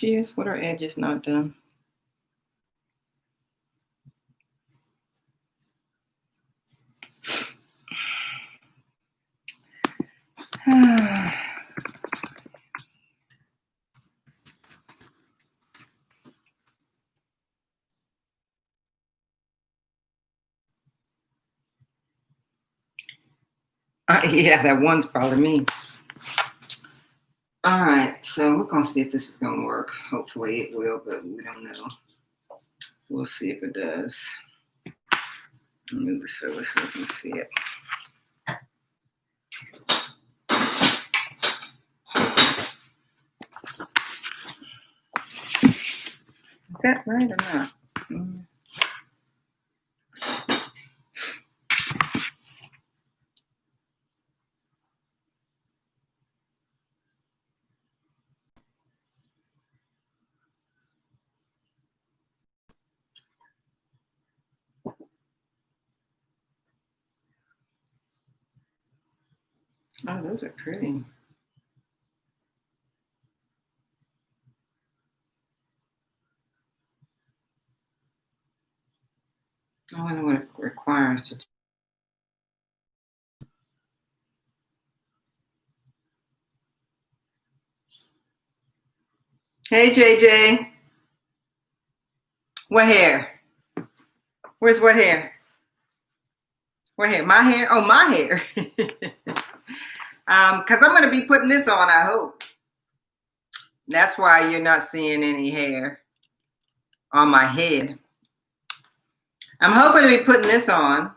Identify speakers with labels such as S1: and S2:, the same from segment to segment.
S1: She is with her edges not done. Yeah, that one's probably me. All right, so we're gonna see if this is gonna work. Hopefully it will, but we don't know. We'll see if it does. I'll move this over so we can see it. Is that right or not? Oh, those are pretty. I wonder what it requires to. Hey, JJ. What hair? Where's what hair? What hair? My hair? Oh, my hair. Because I'm going to be putting this on, I hope. That's why you're not seeing any hair on my head. I'm hoping to be putting this on.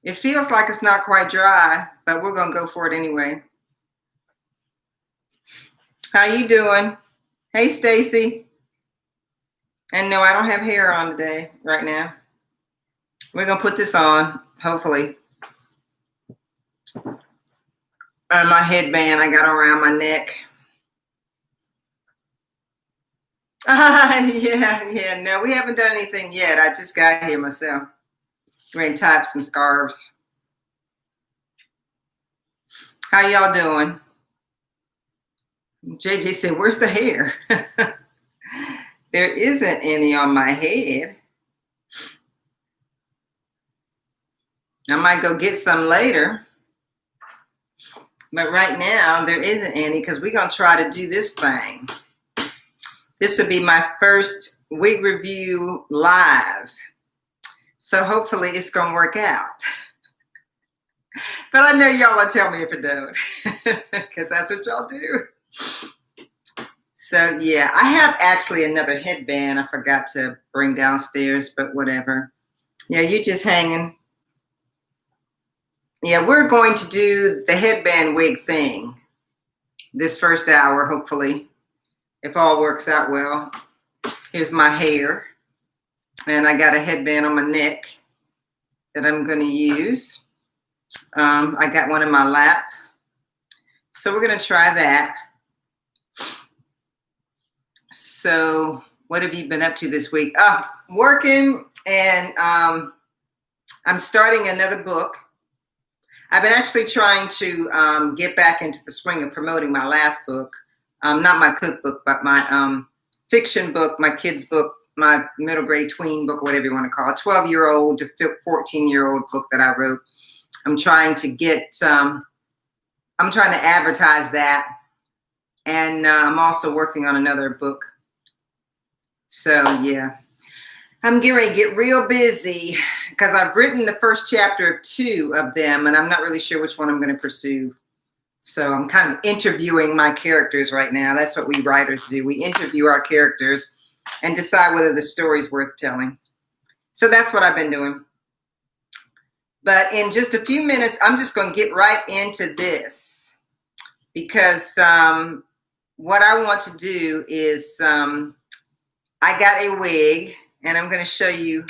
S1: It feels like it's not quite dry, but we're going to go for it anyway. How you doing? Hey, Stacy. And no, I don't have hair on today, right now. We're going to put this on, hopefully. My headband I got around my neck. Yeah, no, we haven't done anything yet. I just got here myself. We're going to tie up some scarves. How y'all doing? JJ said, where's the hair? There isn't any on my head. I might go get some later. But right now, there isn't any because we're going to try to do this thing. This will be my first wig review live. So hopefully it's going to work out. But I know y'all will tell me if it don't. Because that's what y'all do. So yeah, I have actually another headband I forgot to bring downstairs, but whatever. Yeah, you just hanging. Yeah, we're going to do the headband wig thing this first hour, hopefully, if all works out well. Here's my hair. And I got a headband on my neck that I'm going to use. I got one in my lap. So we're going to try that. So what have you been up to this week? Working, and I'm starting another book. I've been actually trying to get back into the swing of promoting my last book. Not my cookbook, but my fiction book, my kids' book, my middle grade tween book, whatever you want to call it, 12-year-old to 14-year-old book that I wrote. I'm trying to get, I'm trying to advertise that. And I'm also working on another book. So yeah, I'm getting ready to get real busy because I've written the first chapter of 2 of them, and I'm not really sure which one I'm going to pursue. So I'm kind of interviewing my characters right now. That's what we writers do. We interview our characters and decide whether the story's worth telling. So that's what I've been doing. But in just a few minutes, I'm just going to get right into this because what I want to do is I got a wig, and I'm going to show you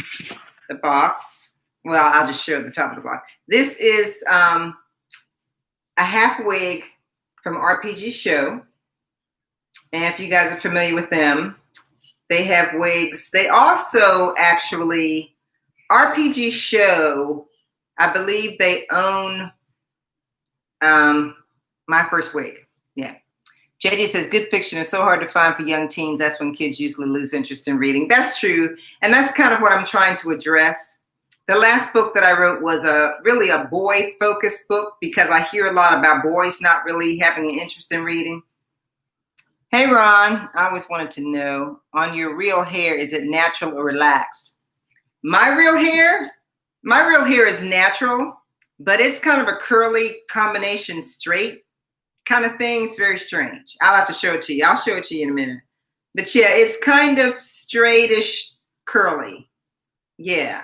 S1: the box. Well, I'll just show the top of the box. This is a half wig from RPGShow. And if you guys are familiar with them, they have wigs. They also actually, RPGShow, I believe they own my first wig. Yeah. JJ says, good fiction is so hard to find for young teens. That's when kids usually lose interest in reading. That's true. And that's kind of what I'm trying to address. The last book that I wrote was really a boy-focused book because I hear a lot about boys not really having an interest in reading. Hey, Ron, I always wanted to know, on your real hair, is it natural or relaxed? My real hair is natural, but it's kind of a curly combination straight kind of thing. It's very strange. I'll have to show it to you. I'll show it to you in a minute. But yeah, it's kind of straightish curly. Yeah.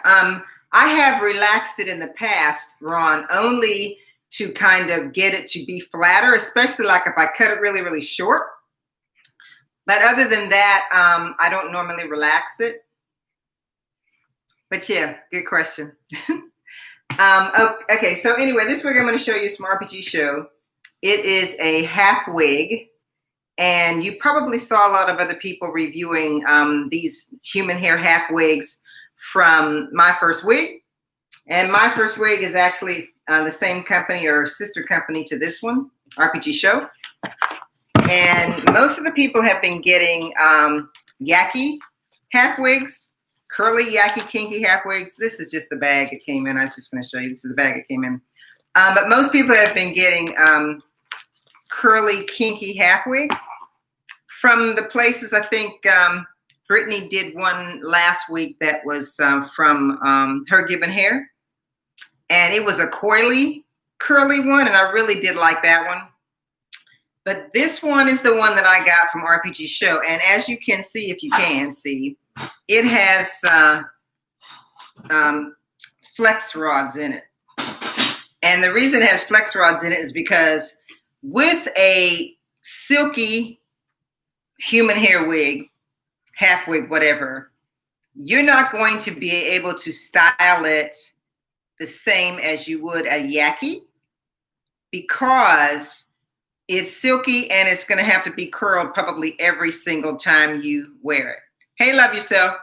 S1: I have relaxed it in the past, Ron, only to kind of get it to be flatter, especially like if I cut it really, really short. But other than that, I don't normally relax it. But yeah, good question. Okay, so anyway, this wig I'm going to show you is from RPGShow. It is a half wig, and you probably saw a lot of other people reviewing these human hair half wigs from My First Wig. And My First Wig is actually the same company or sister company to this one, RPGShow. And most of the people have been getting yaki half wigs, curly, yaki, kinky half wigs. This is just the bag it came in. I was just going to show you. This is the bag it came in. But most people have been getting curly, kinky half wigs from the places. I think Brittany did one last week that was from Her Given Hair. And it was a coily, curly one, and I really did like that one. But this one is the one that I got from RPGShow. And as you can see, if you can see, it has flex rods in it. And the reason it has flex rods in it is because with a silky human hair wig, half wig, whatever, you're not going to be able to style it the same as you would a yaki because it's silky and it's going to have to be curled probably every single time you wear it. Hey, love yourself.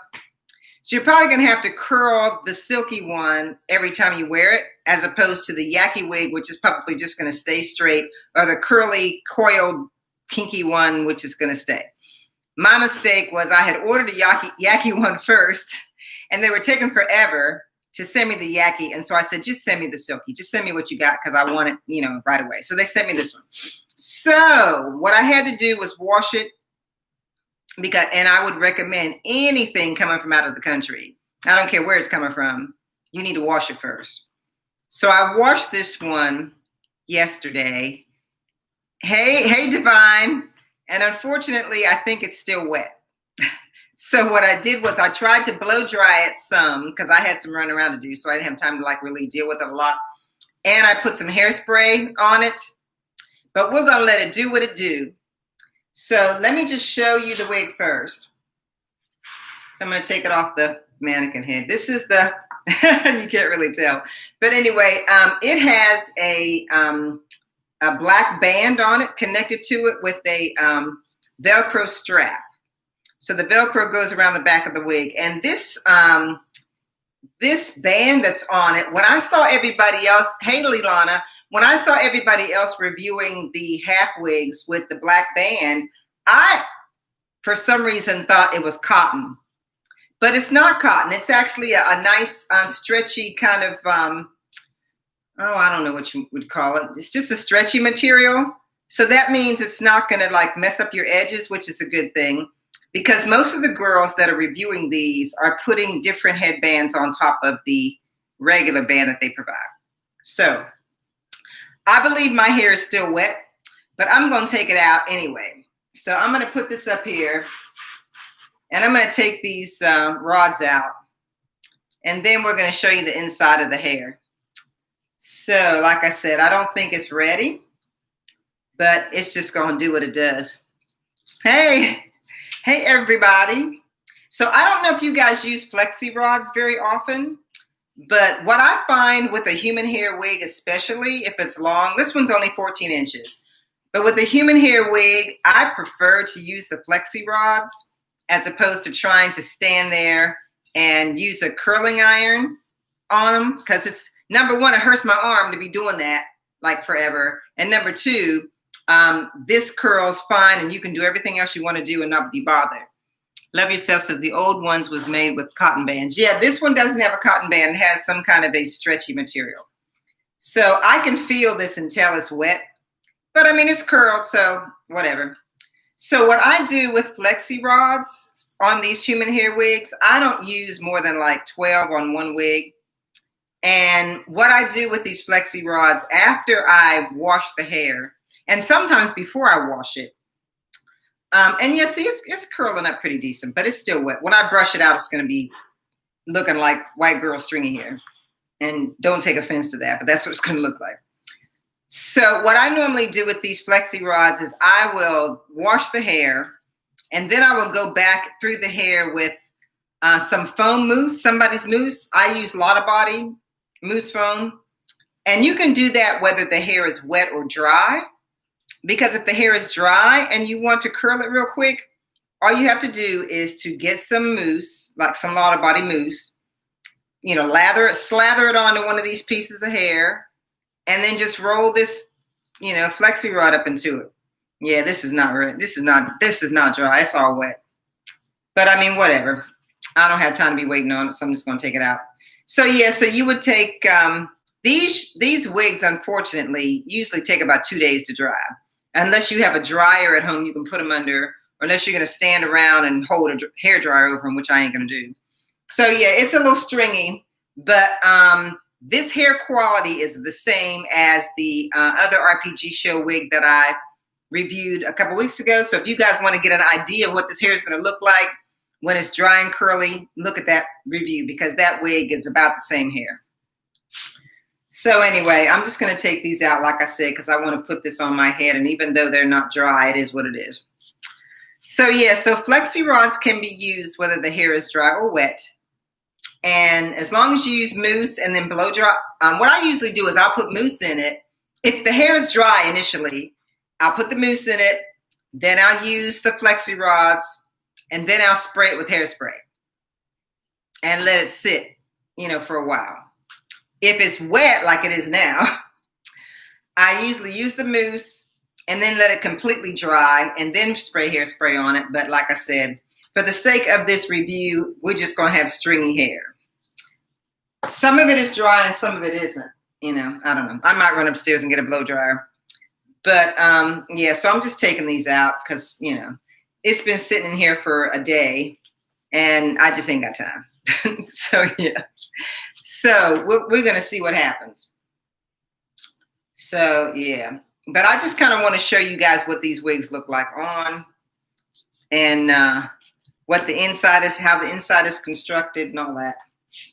S1: So you're probably going to have to curl the silky one every time you wear it, as opposed to the yaki wig, which is probably just going to stay straight, or the curly, coiled, kinky one, which is going to stay. My mistake was I had ordered a yaki one first, and they were taking forever to send me the yaki. And so I said, just send me the silky. Just send me what you got because I want it, you know, right away. So they sent me this one. So what I had to do was wash it. And I would recommend anything coming from out of the country. I don't care where it's coming from. You need to wash it first. So I washed this one yesterday. Hey, Divine. And unfortunately, I think it's still wet. So what I did was I tried to blow dry it some because I had some running around to do. So I didn't have time to like really deal with it a lot. And I put some hairspray on it. But we're going to let it do what it do. So let me just show you the wig first. So I'm going to take it off the mannequin head. This is the, you can't really tell. But anyway, it has a black band on it connected to it with a Velcro strap. So the Velcro goes around the back of the wig. And this, this band that's on it, when I saw everybody else, hey, Lilana, when I saw everybody else reviewing the half wigs with the black band, I, for some reason, thought it was cotton. But it's not cotton. It's actually a nice, stretchy kind of, I don't know what you would call it. It's just a stretchy material. So that means it's not going to like mess up your edges, which is a good thing. Because most of the girls that are reviewing these are putting different headbands on top of the regular band that they provide. So I believe my hair is still wet, but I'm going to take it out anyway. So I'm going to put this up here, and I'm going to take these rods out, and then we're going to show you the inside of the hair. So like I said, I don't think it's ready, but it's just going to do what it does. Hey everybody. So I don't know if you guys use flexi rods very often. But what I find with a human hair wig, especially if it's long, this one's only 14 inches. But with the human hair wig, I prefer to use the flexi rods as opposed to trying to stand there and use a curling iron on them. Because it's, number one, it hurts my arm to be doing that like forever. And number two, This curls fine, and you can do everything else you want to do and not be bothered. Love Yourself says the old ones was made with cotton bands. Yeah, this one doesn't have a cotton band. It has some kind of a stretchy material. So I can feel this and tell it's wet. But I mean, it's curled, so whatever. So what I do with flexi rods on these human hair wigs, I don't use more than like 12 on one wig. And what I do with these flexi rods after I've washed the hair, and sometimes before I wash it, and yeah, see, it's curling up pretty decent, but it's still wet. When I brush it out, it's going to be looking like white girl stringy hair. And don't take offense to that, but that's what it's going to look like. So what I normally do with these flexi rods is I will wash the hair, and then I will go back through the hair with some foam mousse, somebody's mousse. I use Lotta Body mousse foam. And you can do that whether the hair is wet or dry. Because if the hair is dry and you want to curl it real quick, all you have to do is to get some mousse, like some Lotta Body mousse, you know, slather it onto one of these pieces of hair, and then just roll this, you know, flexi rod up into it. Yeah, this is not right. This is not dry. It's all wet. But I mean, whatever. I don't have time to be waiting on it, so I'm just going to take it out. So yeah, so you would take these wigs, unfortunately, usually take about 2 days to dry. Unless you have a dryer at home you can put them under, or unless you're going to stand around and hold a hair dryer over them, which I ain't going to do. So yeah, it's a little stringy, but this hair quality is the same as the other RPGShow wig that I reviewed a couple weeks ago. So if you guys want to get an idea of what this hair is going to look like when it's dry and curly, look at that review, because that wig is about the same hair. So anyway, I'm just going to take these out, like I said, because I want to put this on my head. And even though they're not dry, it is what it is. So yeah, so flexi rods can be used whether the hair is dry or wet. And as long as you use mousse and then blow dry, what I usually do is I'll put mousse in it. If the hair is dry initially, I'll put the mousse in it. Then I'll use the flexi rods, and then I'll spray it with hairspray and let it sit, you know, for a while. If it's wet like it is now, I usually use the mousse and then let it completely dry and then spray hairspray on it. But like I said, for the sake of this review, we're just going to have stringy hair. Some of it is dry and some of it isn't. You know, I don't know. I might run upstairs and get a blow dryer. But yeah, so I'm just taking these out because, you know, it's been sitting in here for a day and I just ain't got time. So yeah. So we're going to see what happens. So yeah, but I just kind of want to show you guys what these wigs look like on, and what the inside is, how the inside is constructed and all that.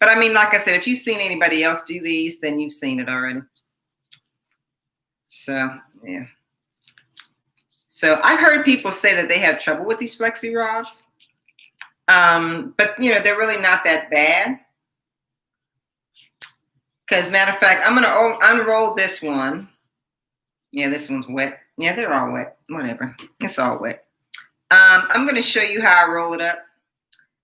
S1: But I mean, like I said, if you've seen anybody else do these, then you've seen it already. So yeah. So I've heard people say that they have trouble with these flexi rods. But you know, they're really not that bad. Because matter of fact, I'm going to unroll this one. Yeah, this one's wet. Yeah, they're all wet. Whatever. It's all wet. I'm going to show you how I roll it up.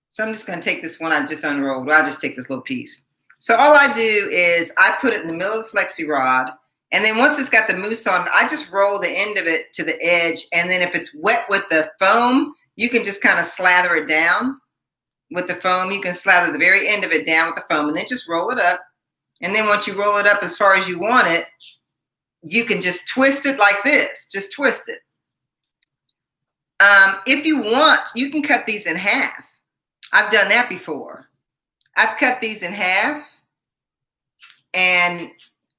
S1: So I'm just going to take this one I just unrolled. Well, I'll just take this little piece. So all I do is I put it in the middle of the flexi rod. And then once it's got the mousse on, I just roll the end of it to the edge. And then if it's wet with the foam, you can just kind of slather it down with the foam. You can slather the very end of it down with the foam and then just roll it up. And then once you roll it up as far as you want it, you can just twist it like this. Just twist it. If you want, you can cut these in half. I've done that before. I've cut these in half and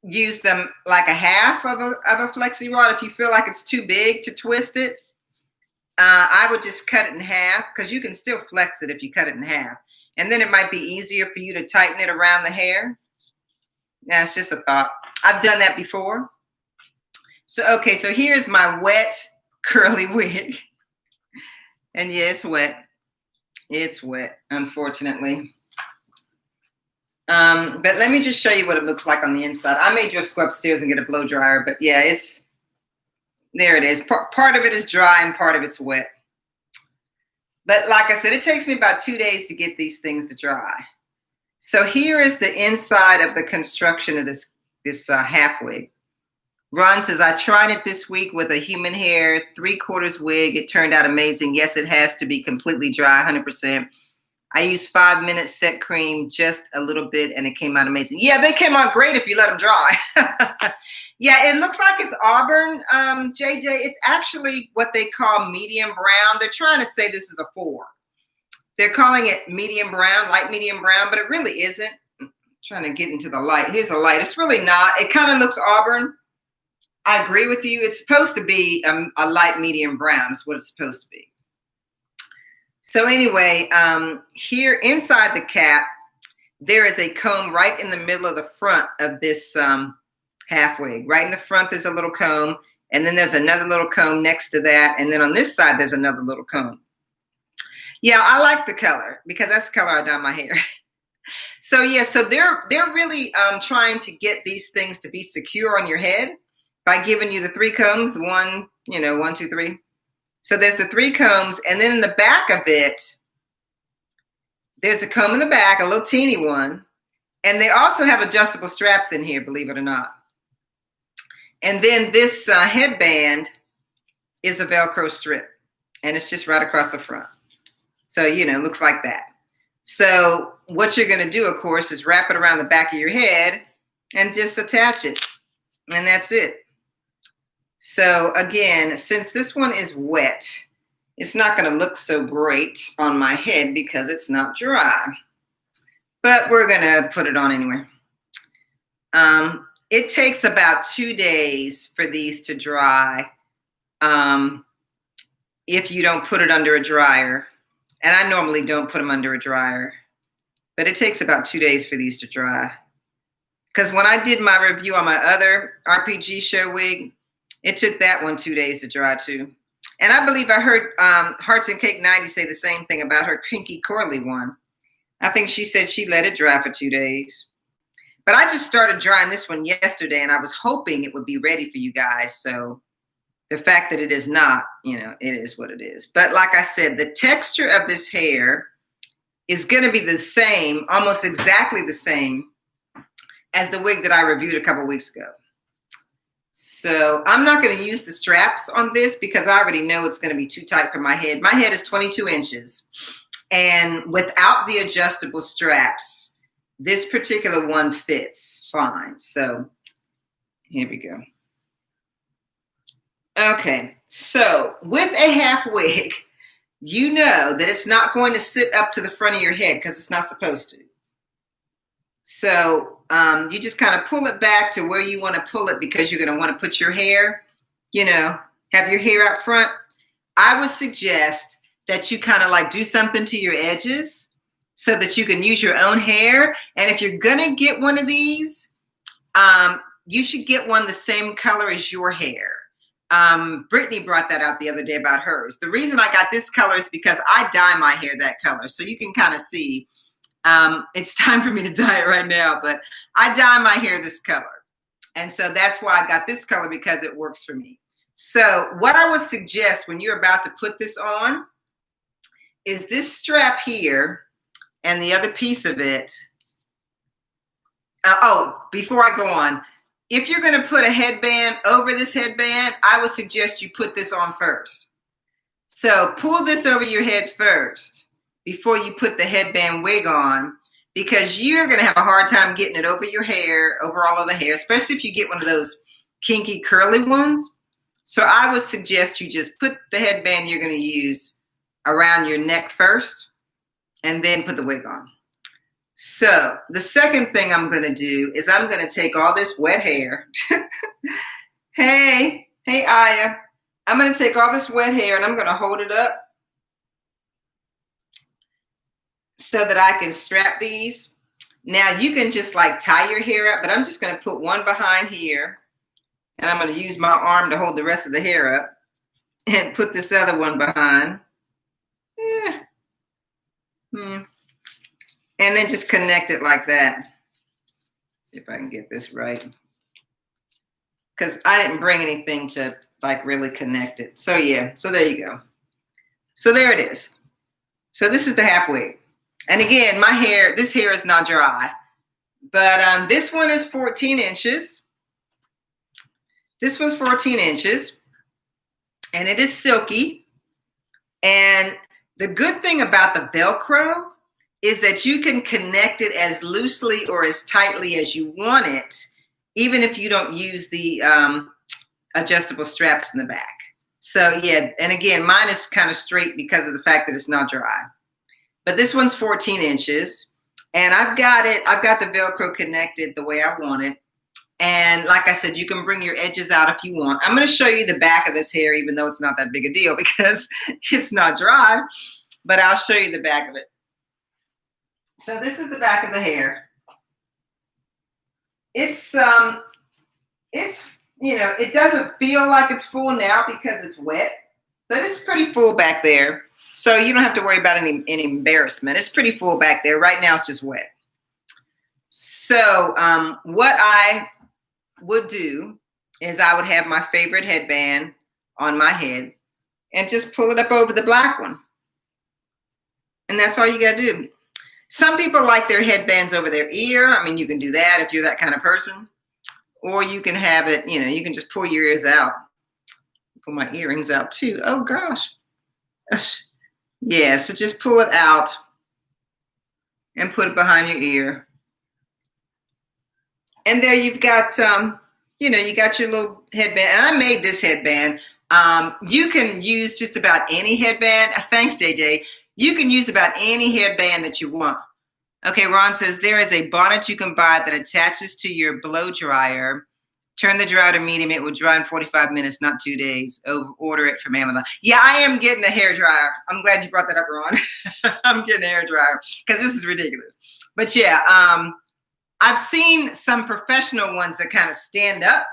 S1: used them like a half of a flexi rod. If you feel like it's too big to twist it, I would just cut it in half, because you can still flex it if you cut it in half. And then it might be easier for you to tighten it around the hair. Yeah, it's just a thought. I've done that before. So, okay, so here's my wet curly wig. And yeah, it's wet. It's wet, unfortunately. But let me just show you what it looks like on the inside. I may just go upstairs and get a blow dryer, but yeah, there it is. Part of it is dry and part of it's wet. But like I said, it takes me about 2 days to get these things to dry. So here is the inside of the construction of this half wig. Ron says, I tried it this week with a human hair 3/4 wig. It turned out amazing. Yes, it has to be completely dry, 100%. I used 5 minutes set cream, just a little bit, and it came out amazing. Yeah, they came out great if you let them dry. Yeah, it looks like it's auburn, JJ. It's actually what they call medium brown. They're trying to say this is a 4. They're calling it medium brown, light medium brown, but it really isn't. I'm trying to get into the light. Here's a light. It's really not. It kind of looks auburn. I agree with you. It's supposed to be a light medium brown is what it's supposed to be. So anyway, here inside the cap, there is a comb right in the middle of the front of this half wig. Right in the front, there's a little comb, and then there's another little comb next to that, and then on this side, there's another little comb. Yeah, I like the color because that's the color I dye my hair. So yeah, so they're really trying to get these things to be secure on your head by giving you the 3 combs, 1, 1, 2, 3. So there's the 3 combs, and then in the back of it, there's a comb in the back, a little teeny one, and they also have adjustable straps in here, believe it or not. And then this headband is a Velcro strip, and it's just right across the front. So, it looks like that. So what you're going to do, of course, is wrap it around the back of your head and just attach it, and that's it. So again, since this one is wet, it's not going to look so great on my head because it's not dry. But we're going to put it on anyway. It takes about 2 days for these to dry if you don't put it under a dryer. And I normally don't put them under a dryer. But it takes about 2 days for these to dry. Because when I did my review on my other RPGShow wig, it took that one 2 days to dry too. And I believe I heard Hearts and Cake 90 say the same thing about her kinky curly one. I think she said she let it dry for 2 days. But I just started drying this one yesterday, and I was hoping it would be ready for you guys. So the fact that it is not, it is what it is. But like I said, the texture of this hair is going to be the same, almost exactly the same as the wig that I reviewed a couple weeks ago. So I'm not going to use the straps on this because I already know it's going to be too tight for my head. My head is 22 inches. And without the adjustable straps, this particular one fits fine. So here we go. Okay, so with a half wig, you know that it's not going to sit up to the front of your head because it's not supposed to. So you just kind of pull it back to where you want to pull it because you're going to want to put your hair, have your hair out front. I would suggest that you kind of like do something to your edges so that you can use your own hair. And if you're going to get one of these, you should get one the same color as your hair. Brittany brought that out the other day about hers. The reason I got this color is because I dye my hair that color. So you can kind of see, it's time for me to dye it right now, but I dye my hair this color. And so that's why I got this color, because it works for me. So what I would suggest when you're about to put this on is this strap here and the other piece of it. Before I go on, if you're going to put a headband over this headband, I would suggest you put this on first. So pull this over your head first before you put the headband wig on, because you're going to have a hard time getting it over your hair, over all of the hair, especially if you get one of those kinky curly ones. So I would suggest you just put the headband you're going to use around your neck first and then put the wig on. So the second thing I'm going to do is I'm going to take all this wet hair. Hey, Aya. I'm going to take all this wet hair and I'm going to hold it up so that I can strap these. Now you can just like tie your hair up, but I'm just going to put one behind here and I'm going to use my arm to hold the rest of the hair up and put this other one behind. Yeah. And then just connect it like that. See if I can get this right. Because I didn't bring anything to like really connect it. So yeah, so there you go. So there it is. So this is the half wig. And again, my hair, this hair is not dry. But this one is 14 inches. This was 14 inches, and it is silky. And the good thing about the Velcro is that you can connect it as loosely or as tightly as you want it, even if you don't use the adjustable straps in the back. So yeah, and again, mine is kind of straight because of the fact that it's not dry. But this one's 14 inches, and I've got the Velcro connected the way I want it. And like I said, you can bring your edges out if you want. I'm going to show you the back of this hair, even though it's not that big a deal because it's not dry, but I'll show you the back of it. So this is the back of the hair. It's you know, it doesn't feel like it's full now because it's wet, but it's pretty full back there. So you don't have to worry about any embarrassment. It's pretty full back there. Right now it's just wet. So what I would do is I would have my favorite headband on my head and just pull it up over the black one. And that's all you got to do. Some people like their headbands over their ear. I mean, you can do that if you're that kind of person. Or you can have it, you know, you can just pull your ears out. Pull my earrings out too. Oh gosh. Yeah, so just pull it out and put it behind your ear. And there you've got, you know, you got your little headband. And I made this headband. You can use just about any headband. Thanks, JJ. You can use about any headband that you want. Okay, Ron says, there is a bonnet you can buy that attaches to your blow dryer. Turn the dryer to medium. It will dry in 45 minutes, not 2 days. Order it from Amazon. Yeah, I am getting a hair dryer. I'm glad you brought that up, Ron. I'm getting a hair dryer because this is ridiculous. But yeah, I've seen some professional ones that kind of stand up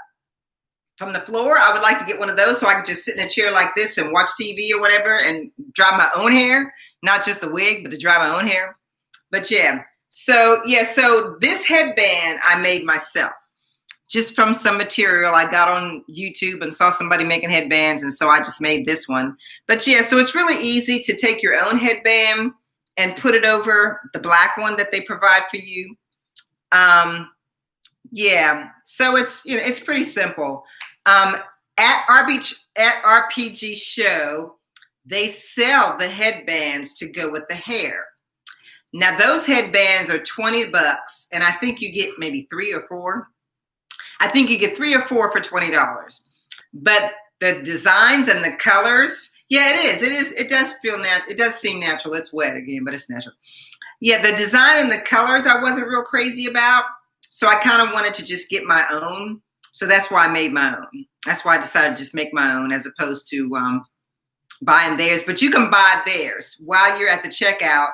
S1: from the floor. I would like to get one of those so I can just sit in a chair like this and watch TV or whatever and dry my own hair, not just the wig, but to dry my own hair. But yeah, so this headband I made myself just from some material I got on YouTube and saw somebody making headbands, and so I just made this one. But yeah, so it's really easy to take your own headband and put it over the black one that they provide for you. Yeah, so it's, you know, it's pretty simple. At RPGShow, they sell the headbands to go with the hair. Now those headbands are $20, and I think you get maybe 3 or 4. I think you get 3 or 4 for $20. But the designs and the colors, yeah, it is. It does feel natural. It does seem natural. It's wet again, but it's natural. Yeah, the design and the colors I wasn't real crazy about, so I kind of wanted to just get my own. So that's why I made my own. That's why I decided to just make my own as opposed to buying theirs. But you can buy theirs while you're at the checkout.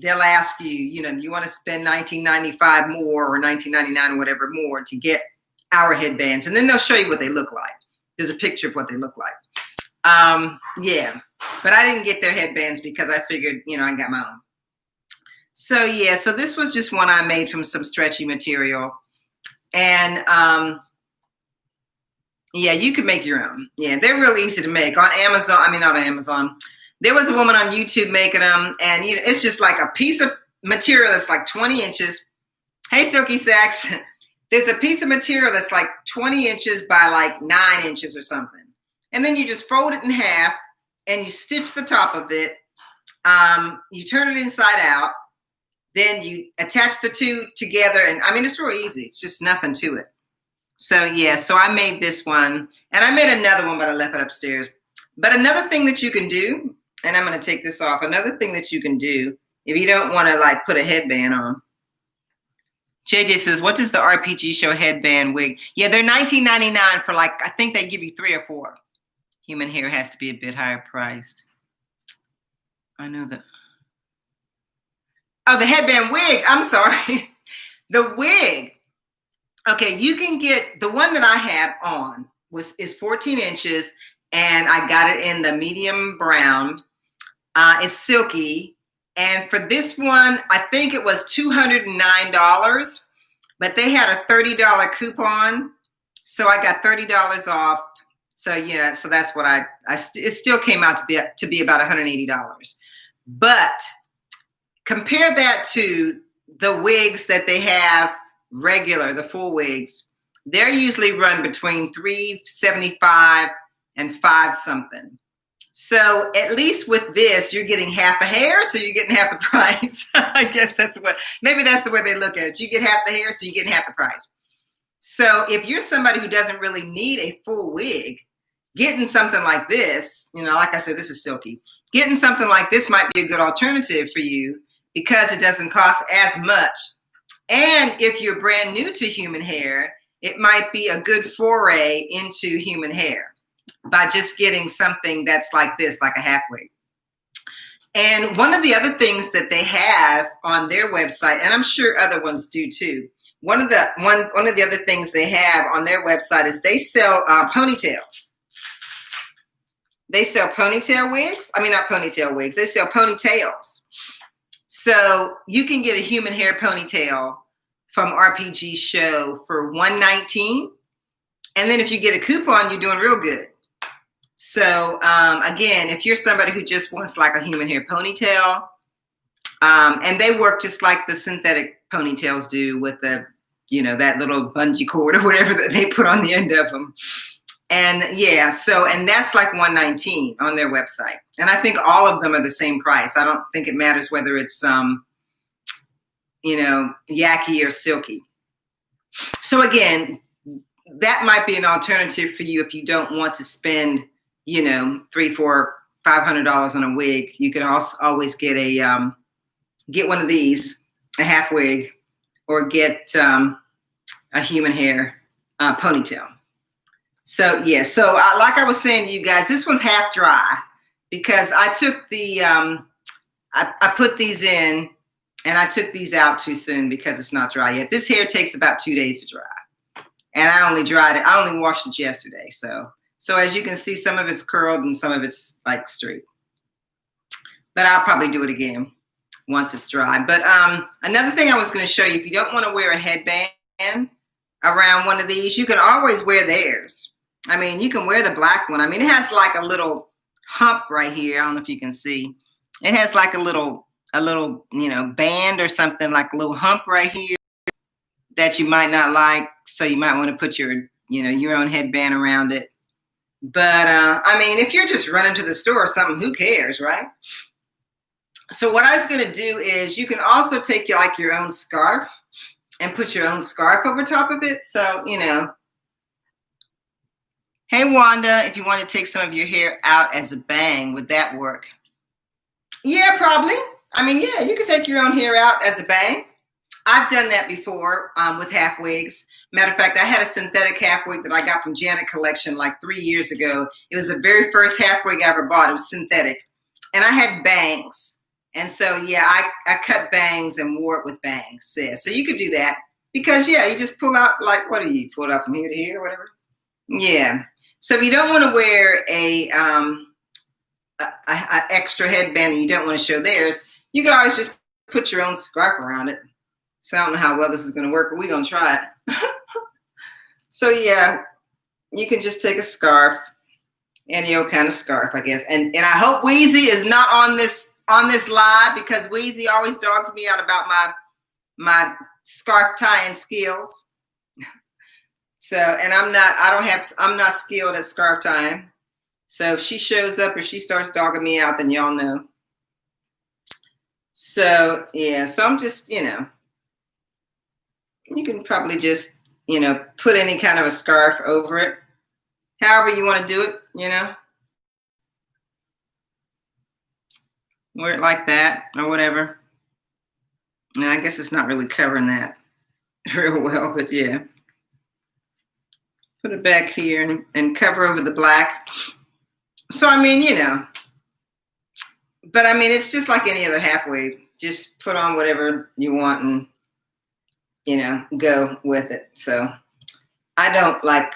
S1: They'll ask you, you know, do you want to spend $19.95 more or $19.99 or whatever more to get our headbands? And then they'll show you what they look like. There's a picture of what they look like. Yeah, but I didn't get their headbands because I figured, you know, I got my own. So yeah, so this was just one I made from some stretchy material. And yeah, you could make your own. Yeah, they're really easy to make on Amazon. I mean, not on Amazon. There was a woman on YouTube making them, and you know, it's just like a piece of material that's like 20 inches. Hey, Silky Sacks. There's a piece of material that's like 20 inches by like 9 inches or something. And then you just fold it in half and you stitch the top of it. You turn it inside out. Then you attach the two together. And I mean, it's real easy. It's just nothing to it. So yeah, so I made this one. And I made another one, but I left it upstairs. But another thing that you can do, and I'm going to take this off. Another thing that you can do if you don't want to like put a headband on. JJ says, what does the RPGShow headband wig? Yeah, they're $19.99 for like, I think they give you 3 or 4. Human hair has to be a bit higher priced. I know that. Oh, the headband wig. I'm sorry. The wig. Okay, you can get, the one that I have on is 14 inches, and I got it in the medium brown. It's silky. And for this one, I think it was $209, but they had a $30 coupon. So I got $30 off. So yeah, so that's what it still came out to be about $180. But compare that to the wigs that they have regular, the full wigs. they're usually run between $3.75 and $5 something. So at least with this, you're getting half a hair, so you're getting half the price. I guess maybe that's the way they look at it. You get half the hair, so you're getting half the price. So if you're somebody who doesn't really need a full wig, getting something like this, like I said, this is silky. Getting something like this might be a good alternative for you because it doesn't cost as much. And if you're brand new to human hair, it might be a good foray into human hair by just getting something that's like this, like a half wig. And one of the other things that they have on their website, and I'm sure other ones do too, one of the other things they have on their website is they sell ponytails. They sell ponytail wigs. I mean, not ponytail wigs. They sell ponytails. So you can get a human hair ponytail from RPGShow for $119. And then if you get a coupon, you're doing real good. So again, if you're somebody who just wants like a human hair ponytail, and they work just like the synthetic ponytails do with the, that little bungee cord or whatever that they put on the end of them. And yeah, and that's like $119 on their website. And I think all of them are the same price. I don't think it matters whether it's, yaki or silky. So again, that might be an alternative for you if you don't want to spend, $300, $400, $500 on a wig. You can also always get get one of these, a half wig, or get a human hair ponytail. So yeah, like I was saying to you guys, this one's half dry because I took the I put these in and I took these out too soon because it's not dry yet. This hair takes about 2 days to dry, and I only washed it yesterday. So as you can see, some of it's curled and some of it's like straight. But I'll probably do it again once it's dry. But another thing I was going to show you, if you don't want to wear a headband around one of these, you can always wear theirs. I mean, you can wear the black one. I mean, it has like a little hump right here. I don't know if you can see. It has like a little, band or something, like a little hump right here that you might not like. So you might want to put your own headband around it. But I mean, if you're just running to the store or something, who cares, right? So what I was going to do is you can also take your own scarf and put your own scarf over top of it. So, hey, Wanda, if you want to take some of your hair out as a bang, would that work? Yeah, probably. I mean, yeah, you could take your own hair out as a bang. I've done that before with half wigs. Matter of fact, I had a synthetic half wig that I got from Janet Collection like 3 years ago. It was the very first half wig I ever bought. It was synthetic. And I had bangs. And so, yeah, I cut bangs and wore it with bangs. Yeah, so you could do that because, yeah, you just pull out, like, what do you pull it out from here to here or whatever? Yeah. So if you don't want to wear a extra headband and you don't want to show theirs, you can always just put your own scarf around it. So I don't know how well this is going to work, but we're going to try it. So, yeah, you can just take a scarf, any old kind of scarf, I guess. And I hope Wheezy is not on this live because Wheezy always dogs me out about my scarf tying skills. So, and I'm not skilled at scarf tying. So if she shows up or she starts dogging me out, then y'all know. So, yeah, so I'm just, you can probably just, put any kind of a scarf over it. However you want to do it, Wear it like that or whatever. And I guess it's not really covering that real well, but yeah. Put it back here and cover over the black. So, I mean, but I mean, it's just like any other half wig. Just put on whatever you want and, go with it. So I don't I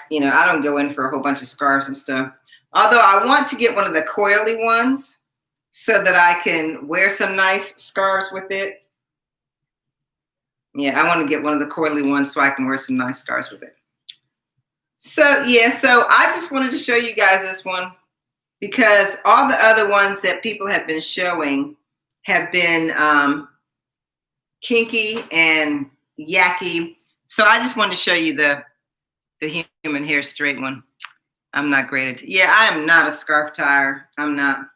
S1: don't go in for a whole bunch of scarves and stuff. Although I want to get one of the coily ones so that I can wear some nice scarves with it. Yeah, I want to get one of the coily ones so I can wear some nice scarves with it. So, yeah, so I just wanted to show you guys this one because all the other ones that people have been showing have been kinky and yucky. So I just wanted to show you the the human hair straight one. I'm not great at it. Yeah, I am not a scarf tire. I'm not.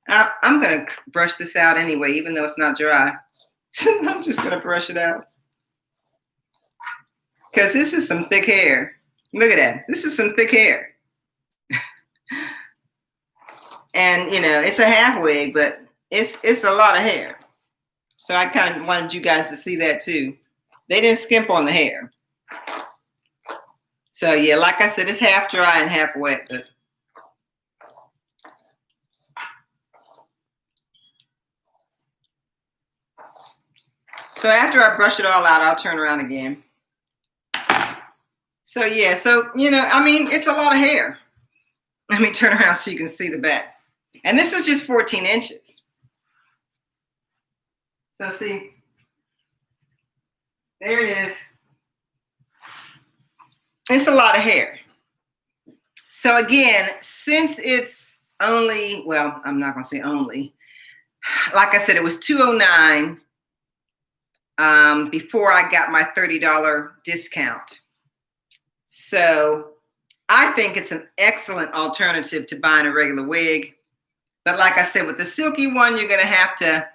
S1: I'm going to brush this out anyway, even though it's not dry. I'm just going to brush it out. Because this is some thick hair. Look at that. This is some thick hair. And, you know, it's a half wig, but it's a lot of hair. So I kind of wanted you guys to see that too. They didn't skimp on the hair. So yeah, like I said, it's half dry and half wet. But so after I brush it all out, I'll turn around again. So yeah, so, you know, I mean, it's a lot of hair. Let me turn around so you can see the back. And this is just 14 inches. So see, there it is. It's a lot of hair. So again, since it's only, well, I'm not going to say only. Like I said, it was $209 before I got my $30 discount. So I think it's an excellent alternative to buying a regular wig. But like I said, with the silky one, you're going to have to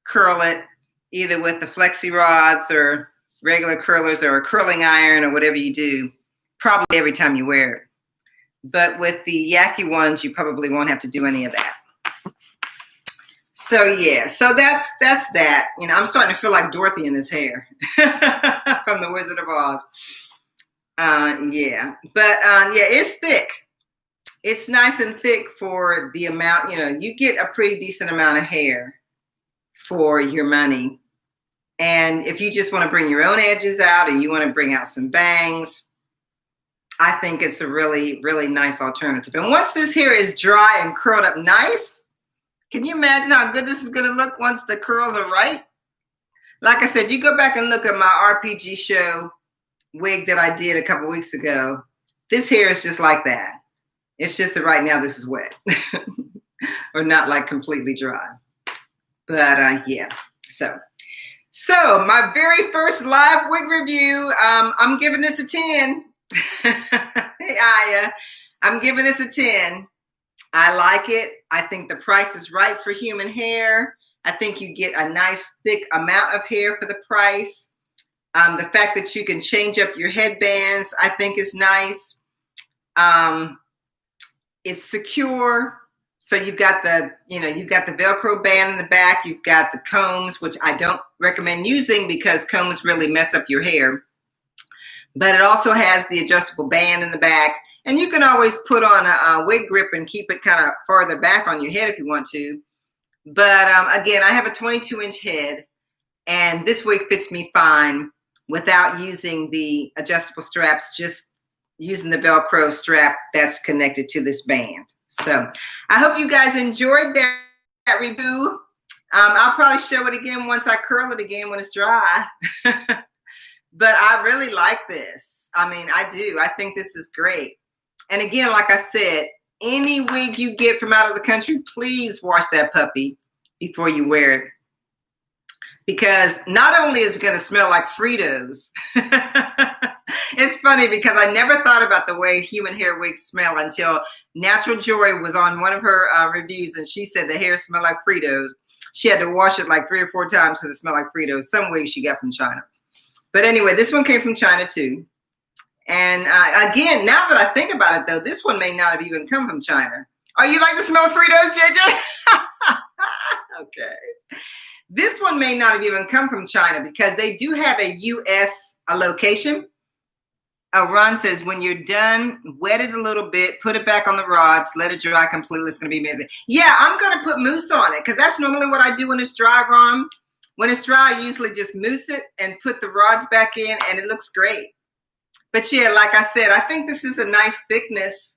S1: curl it either with the flexi rods or regular curlers or a curling iron or whatever you do, probably every time you wear it. But with the Yaki ones, you probably won't have to do any of that. So yeah, so that's that. You know, I'm starting to feel like Dorothy in this hair from the Wizard of Oz. Yeah, but yeah, it's thick. It's nice and thick for the amount, you know, you get a pretty decent amount of hair for your money. And if you just want to bring your own edges out or you want to bring out some bangs, I think it's a really, really nice alternative. And once this hair is dry and curled up nice, can you imagine how good this is going to look once the curls are right? Like I said, you go back and look at my RPGShow wig that I did a couple weeks ago. This hair is just like that. It's just that right now this is wet or not like completely dry. But yeah, so my very first live wig review, I'm giving this a 10. Hey, Aya, I'm giving this a 10. I like it. I think the price is right for human hair. I think you get a nice thick amount of hair for the price. The fact that you can change up your headbands, I think is nice. It's secure. So you've got the, you know, you've got the Velcro band in the back. You've got the combs, which I don't recommend using because combs really mess up your hair. But it also has the adjustable band in the back. And you can always put on a wig grip and keep it kind of farther back on your head if you want to. But again, I have a 22-inch head. And this wig fits me fine without using the adjustable straps, just using the Velcro strap that's connected to this band. So I hope you guys enjoyed that review. I'll probably show it again once I curl it again when it's dry. But I really like this. I mean, I do. I think this is great. And again, like I said, any wig you get from out of the country, please wash that puppy before you wear it. Because not only is it going to smell like Fritos, it's funny because I never thought about the way human hair wigs smell until Natural Joy was on one of her reviews and she said the hair smelled like Fritos. She had to wash it like 3 or 4 times because it smelled like Fritos. Some wigs she got from China. But anyway, this one came from China too. And again, now that I think about it though, this one may not have even come from China. Oh, you like the smell of Fritos, JJ? Okay. This one may not have even come from China because they do have a US location. Ron says, when you're done, wet it a little bit, put it back on the rods, let it dry completely. It's going to be amazing. Yeah, I'm going to put mousse on it because that's normally what I do when it's dry, Ron. When it's dry, I usually just mousse it and put the rods back in and it looks great. But yeah, like I said, I think this is a nice thickness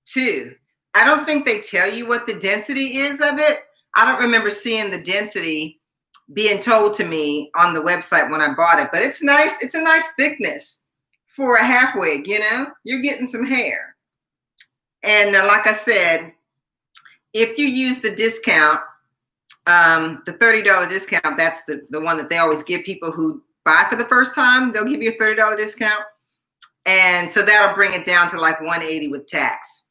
S1: too. I don't think they tell you what the density is of it. I don't remember seeing the density being told to me on the website when I bought it, but it's nice. It's a nice thickness for a half wig, you know, you're getting some hair. And like I said, if you use the discount, the $30 discount, that's the one that they always give people who buy for the first time. They'll give you a $30 discount. And so that'll bring it down to like 180 with tax.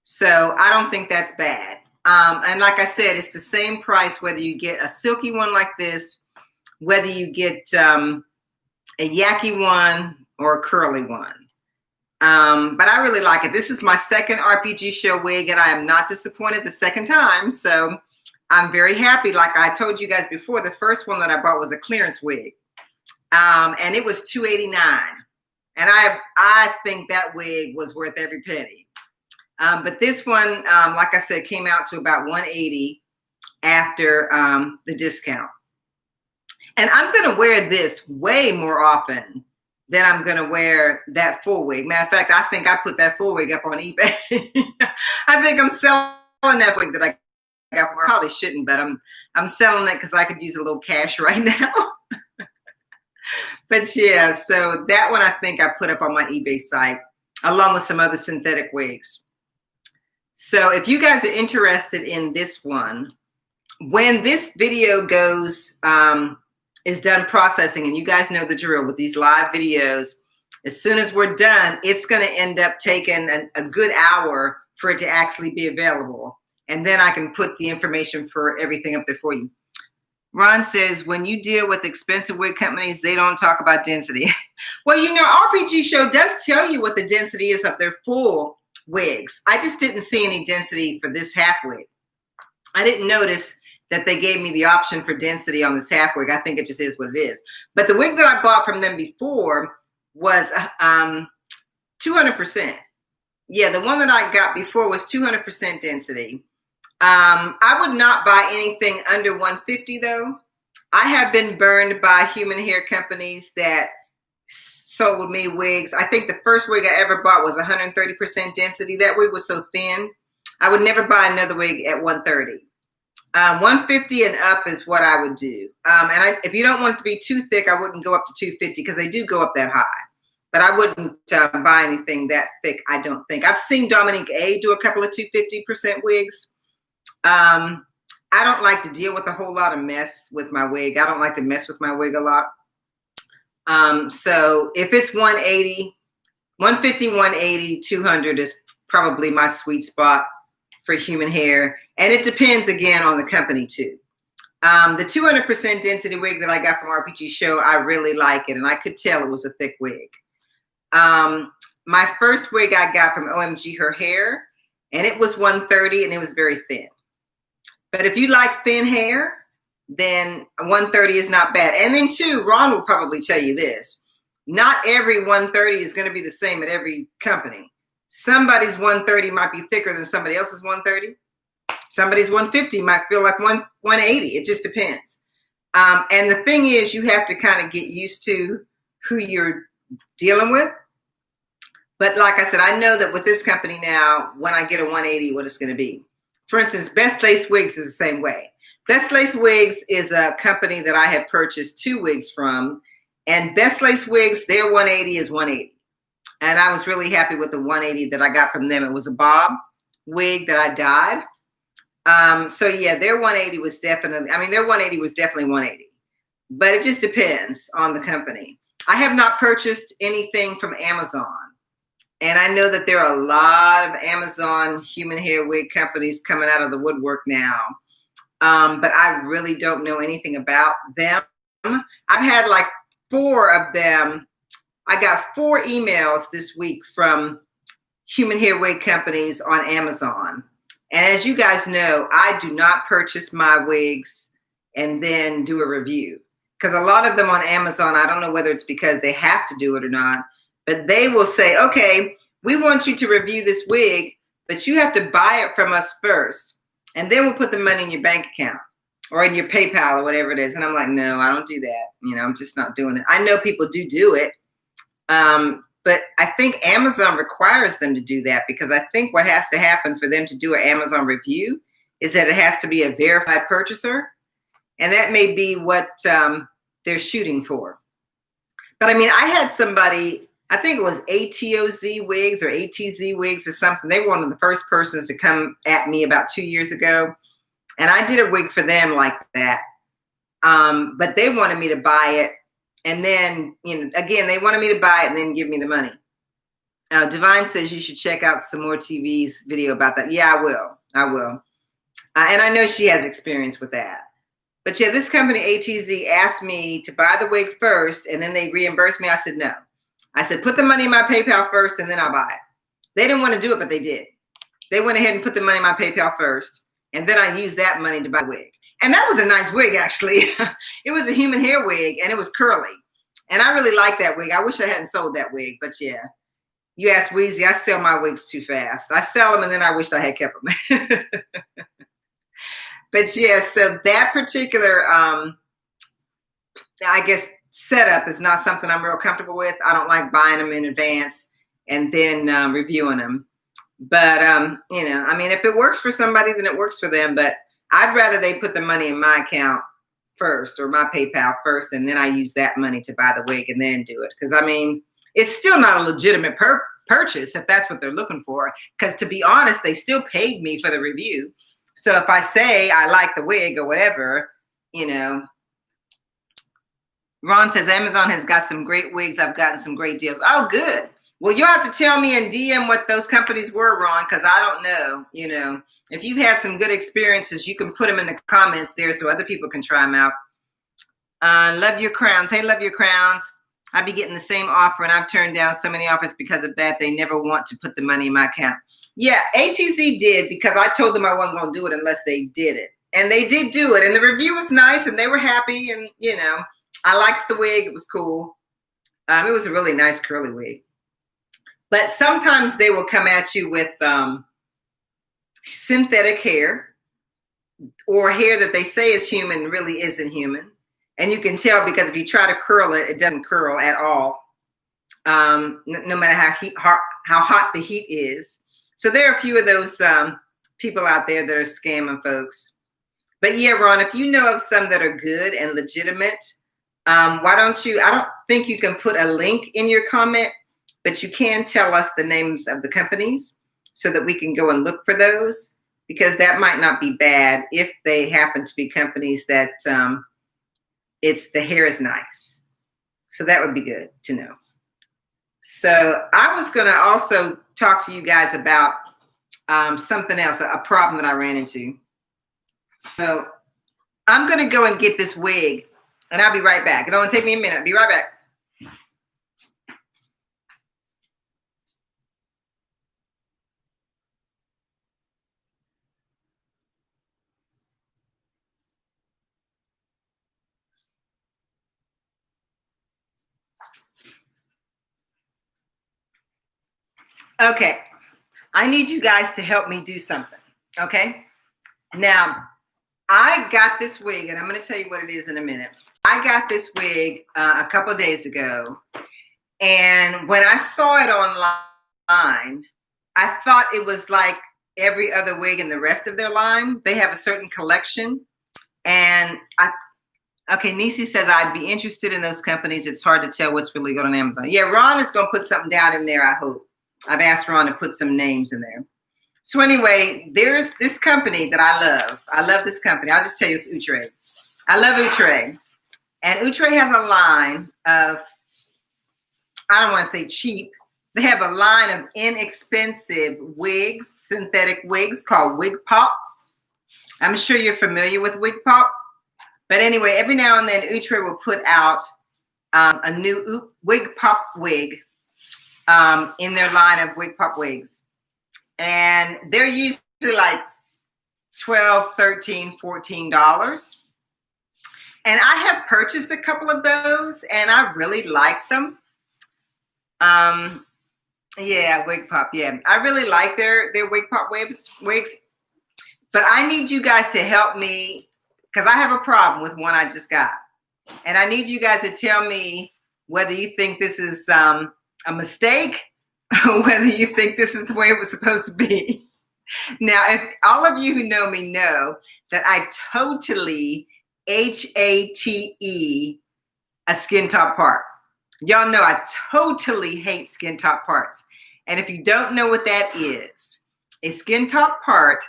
S1: So I don't think that's bad. And like I said, it's the same price whether you get a silky one like this, whether you get a yucky one or a curly one. But I really like it. This is my second RPG show wig, and I am not disappointed the second time. So I'm very happy. Like I told you guys before, the first one that I bought was a clearance wig. And it was $289. And I think that wig was worth every penny. But this one, like I said, came out to about $180 after the discount. And I'm going to wear this way more often than I'm going to wear that full wig. Matter of fact, I think I put that full wig up on eBay. I think I'm selling that wig that I got from, I probably shouldn't, but I'm selling it because I could use a little cash right now. But yeah, so that one I think I put up on my eBay site along with some other synthetic wigs. So if you guys are interested in this one, when this video goes, is done processing, and you guys know the drill with these live videos, as soon as we're done, it's going to end up taking a good hour for it to actually be available. And then I can put the information for everything up there for you. Ron says, when you deal with expensive wig companies, they don't talk about density. Well, you know, RPG Show does tell you what the density is of their full wigs. I just didn't see any density for this half wig. I didn't notice that they gave me the option for density on this half wig. I think it just is what it is. But the wig that I bought from them before was 200%. Yeah, the one that I got before was 200% density. I would not buy anything under 150 though. I have been burned by human hair companies that sold me wigs. I think the first wig I ever bought was 130% density. That wig was so thin. I would never buy another wig at 130. 150 and up is what I would do. If you don't want it to be too thick, I wouldn't go up to 250 because they do go up that high. But I wouldn't buy anything that thick, I don't think. I've seen Dominique A do a couple of 250% wigs. I don't like to deal with a whole lot of mess with my wig. I don't like to mess with my wig a lot. So if it's 180, 150, 180, 200 is probably my sweet spot for human hair. And it depends again on the company too. The 200% density wig that I got from RPG Show, I really like it. And I could tell it was a thick wig. My first wig I got from OMG Her Hair, and it was 130 and it was very thin. But if you like thin hair, then 130 is not bad. And then too, Ron will probably tell you this. Not every 130 is going to be the same at every company. Somebody's 130 might be thicker than somebody else's 130. Somebody's 150 might feel like 180. It just depends. And the thing is, you have to kind of get used to who you're dealing with. But like I said, I know that with this company now, when I get a 180, what it's going to be. For instance, Best Lace Wigs is the same way. Best Lace Wigs is a company that I have purchased 2 wigs from. And Best Lace Wigs, their 180 is 180. And I was really happy with the 180 that I got from them. It was a bob wig that I dyed. So yeah, their 180 was definitely, their 180 was definitely 180. But it just depends on the company. I have not purchased anything from Amazon. And I know that there are a lot of Amazon human hair wig companies coming out of the woodwork now. But I really don't know anything about them. I've had like 4 of them. I got 4 emails this week from human hair wig companies on Amazon. And as you guys know, I do not purchase my wigs and then do a review. Because a lot of them on Amazon, I don't know whether it's because they have to do it or not, but they will say, okay, we want you to review this wig, but you have to buy it from us first. And then we'll put the money in your bank account or in your PayPal or whatever it is. And I'm like, no, I don't do that. I'm just not doing it. I know people do it. But I think Amazon requires them to do that because I think what has to happen for them to do an Amazon review is that it has to be a verified purchaser. And that may be what they're shooting for. But I had somebody, I think it was ATOZ Wigs or ATZ Wigs or something. They were one of the first persons to come at me about 2 years ago. And I did a wig for them like that. But they wanted me to buy it. And then, again, they wanted me to buy it and then give me the money. Divine says you should check out some more TV's video about that. Yeah, I will. I will. And I know she has experience with that. But yeah, this company, ATZ, asked me to buy the wig first, and then they reimbursed me. I said, no. I said, put the money in my PayPal first, and then I'll buy it. They didn't want to do it, but they did. They went ahead and put the money in my PayPal first, and then I used that money to buy the wig. And that was a nice wig, actually. It was a human hair wig, and it was curly. And I really like that wig. I wish I hadn't sold that wig, but yeah. You asked Weezy, I sell my wigs too fast. I sell them, and then I wished I had kept them. But yeah, so that particular, I guess, setup is not something I'm real comfortable with. I don't like buying them in advance and then reviewing them. But, you know, I mean, if it works for somebody, then it works for them. But I'd rather they put the money in my account first, or my PayPal first, and then I use that money to buy the wig and then do it. Because, I mean, it's still not a legitimate purchase if that's what they're looking for. Because to be honest, they still paid me for the review. So if I say I like the wig or whatever, you know. Ron says Amazon has got some great wigs. I've gotten some great deals. Oh, good. Well, you'll have to tell me in DM what those companies were, Ron, because I don't know. You know, if you've had some good experiences, you can put them in the comments there so other people can try them out. Love your crowns. Hey, love your crowns. I be getting the same offer, and I've turned down so many offers because of that. They never want to put the money in my account. Yeah, ATZ did, because I told them I wasn't going to do it unless they did it. And they did do it. And the review was nice, and they were happy. And, you know, I liked the wig. It was cool. It was a really nice curly wig. But sometimes they will come at you with synthetic hair, or hair that they say is human really isn't human. And you can tell because if you try to curl it, it doesn't curl at all, no matter how hot the heat is. So there are a few of those people out there that are scamming folks. But yeah, Ron, if you know of some that are good and legitimate, why don't you, I don't think you can put a link in your comment, but you can tell us the names of the companies so that we can go and look for those, because that might not be bad if they happen to be companies that the hair is nice. So that would be good to know. So I was going to also talk to you guys about something else, a problem that I ran into. So I'm going to go and get this wig, and I'll be right back. It'll only take me a minute. I'll be right back. Okay, I need you guys to help me do something, okay? Now, I got this wig, and I'm going to tell you what it is in a minute. I got this wig a couple of days ago, and when I saw it online, I thought it was like every other wig in the rest of their line. They have a certain collection, and okay, Nisi says, I'd be interested in those companies. It's hard to tell what's really good on Amazon. Yeah, Ron is going to put something down in there, I hope. I've asked Ron to put some names in there. So anyway, there's this company that I love. I love this company. I'll just tell you, it's Outre. I love Outre. And Outre has a line of, I don't want to say cheap. They have a line of inexpensive wigs, synthetic wigs called Wig Pop. I'm sure you're familiar with Wig Pop. But anyway, every now and then, Outre will put out a new Wig Pop wig in their line of Wig Pop wigs. And they're usually like $12, $13, $14. And I have purchased a couple of those, and I really like them. Yeah, Wig Pop, yeah. I really like their Wig Pop wigs. But I need you guys to help me, because I have a problem with one I just got. And I need you guys to tell me whether you think this is a mistake, or whether you think this is the way it was supposed to be. Now, if all of you who know me know that I totally hate a skin top part. Y'all know I totally hate skin top parts. And if you don't know what that is, a skin top part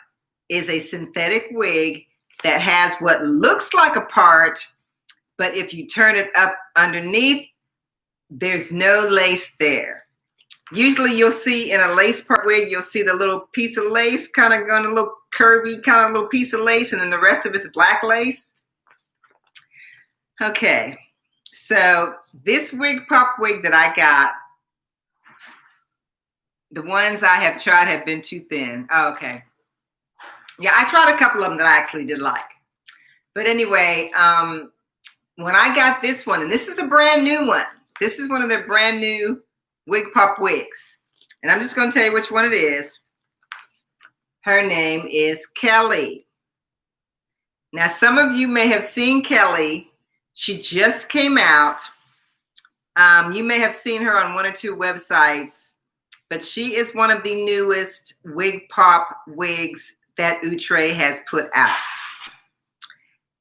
S1: is a synthetic wig that has what looks like a part, but if you turn it up underneath, there's no lace there. Usually you'll see in a lace part wig, you'll see the little piece of lace kind of going a little curvy, kind of little piece of lace, and then the rest of it's black lace. Okay, so this wig pop wig that I got, the ones I have tried have been too thin. Oh, okay. Yeah, I tried a couple of them that I actually did like. But anyway, when I got this one, and this is a brand new one. This is one of their brand new wig pop wigs. And I'm just going to tell you which one it is. Her name is Kelly. Now, some of you may have seen Kelly. She just came out. You may have seen her on one or two websites, but she is one of the newest wig pop wigs that Outre has put out.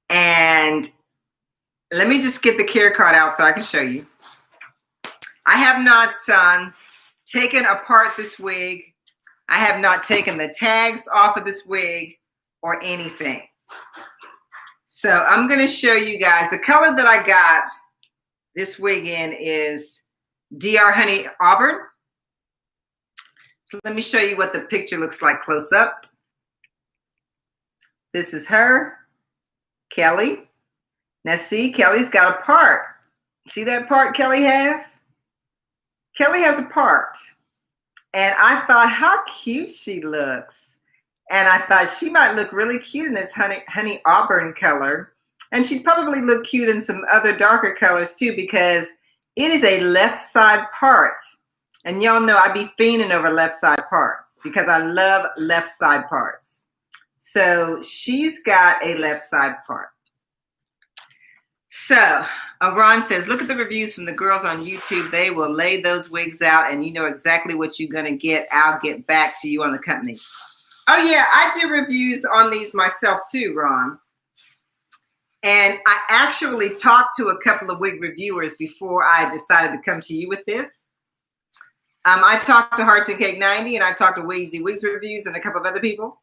S1: And let me just get the care card out so I can show you. I have not taken apart this wig. I have not taken the tags off of this wig or anything. So I'm going to show you guys the color that I got this wig in is DR Honey Auburn. So let me show you what the picture looks like close up. This is her, Kelly. Now see, Kelly's got a part. See that part Kelly has? Kelly has a part. And I thought how cute she looks. And I thought she might look really cute in this honey auburn color. And she'd probably look cute in some other darker colors too, because it is a left side part. And y'all know I be fiending over left side parts because I love left side parts. So she's got a left side part. So Ron says, look at the reviews from the girls on YouTube. They will lay those wigs out and you know exactly what you're going to get. I'll get back to you on the company. Oh yeah, I do reviews on these myself too, Ron. And I actually talked to a couple of wig reviewers before I decided to come to you with this. I talked to Hearts and Cake 90 and I talked to Weezy Wigs Reviews and a couple of other people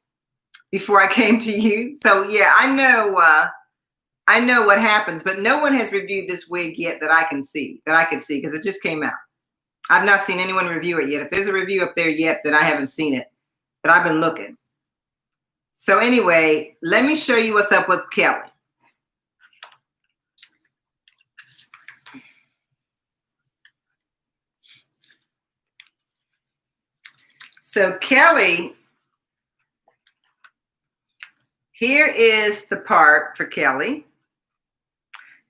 S1: before I came to you. So yeah, I know what happens, but no one has reviewed this wig yet that I can see, because it just came out. I've not seen anyone review it yet. If there's a review up there yet, then I haven't seen it, but I've been looking. So anyway, let me show you what's up with Kelly. So Kelly, here is the part for Kelly.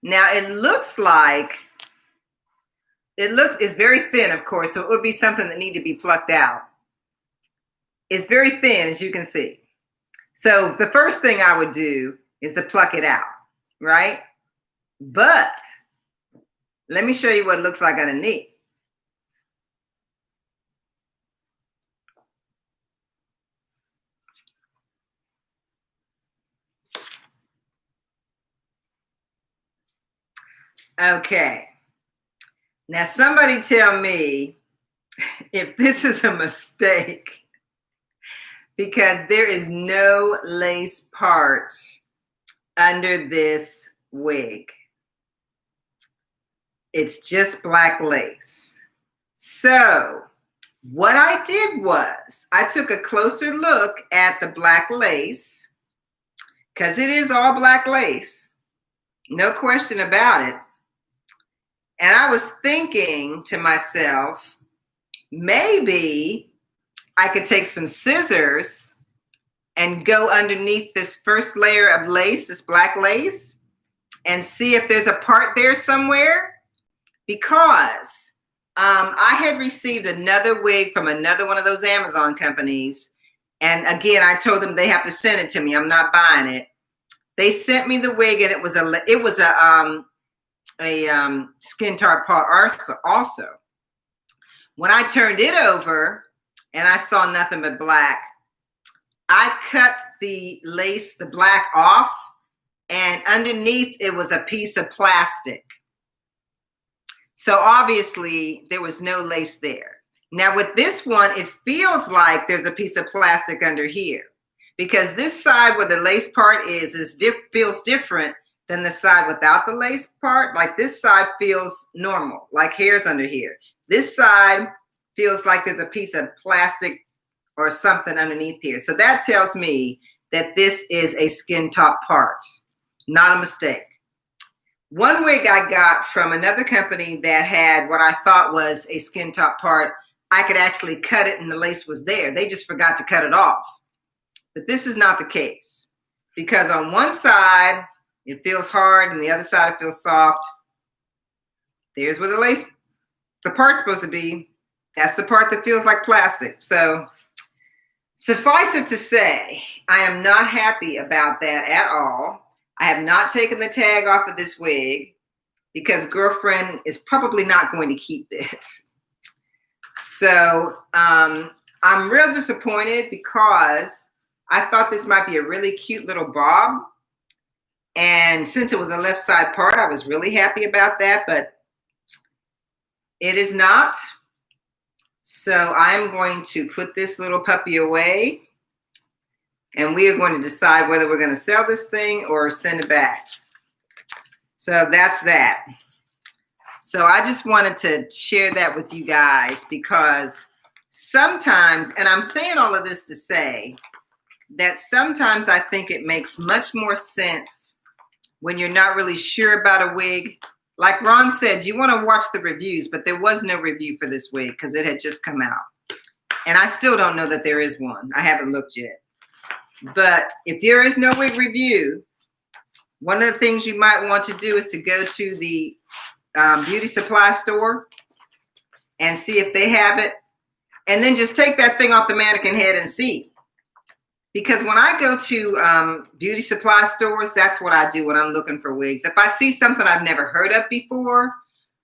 S1: Now it looks like, it's very thin, of course, so it would be something that need to be plucked out. It's very thin, as you can see. So the first thing I would do is to pluck it out, right? But let me show you what it looks like underneath. Okay, now somebody tell me if this is a mistake, because there is no lace part under this wig. It's just black lace. So what I did was I took a closer look at the black lace, because it is all black lace, no question about it. And I was thinking to myself, maybe I could take some scissors and go underneath this first layer of lace, this black lace, and see if there's a part there somewhere. Because I had received another wig from another one of those Amazon companies. And again, I told them they have to send it to me. I'm not buying it. They sent me the wig and it was a skin tart part also. When I turned it over and I saw nothing but black, I cut the lace, the black off, and underneath it was a piece of plastic. So obviously there was no lace there. Now with this one, it feels like there's a piece of plastic under here, because this side where the lace part feels different than the side without the lace part. Like this side feels normal, like hair's under here. This side feels like there's a piece of plastic or something underneath here. So that tells me that this is a skin top part, not a mistake. One wig I got from another company that had what I thought was a skin top part, I could actually cut it and the lace was there. They just forgot to cut it off. But this is not the case, because on one side, it feels hard and the other side it feels soft. There's where the part's supposed to be. That's the part that feels like plastic. So suffice it to say, I am not happy about that at all. I have not taken the tag off of this wig because girlfriend is probably not going to keep this. So I'm real disappointed because I thought this might be a really cute little bob. And since it was a left side part, I was really happy about that, but it is not. So I'm going to put this little puppy away. And we are going to decide whether we're going to sell this thing or send it back. So that's that. So I just wanted to share that with you guys because sometimes, and I'm saying all of this to say that sometimes I think it makes much more sense when you're not really sure about a wig. Like Ron said, you want to watch the reviews, but there was no review for this wig because it had just come out. And I still don't know that there is one. I haven't looked yet. But if there is no wig review, one of the things you might want to do is to go to the beauty supply store and see if they have it. And then just take that thing off the mannequin head and see. Because when I go to beauty supply stores, that's what I do when I'm looking for wigs. If I see something I've never heard of before,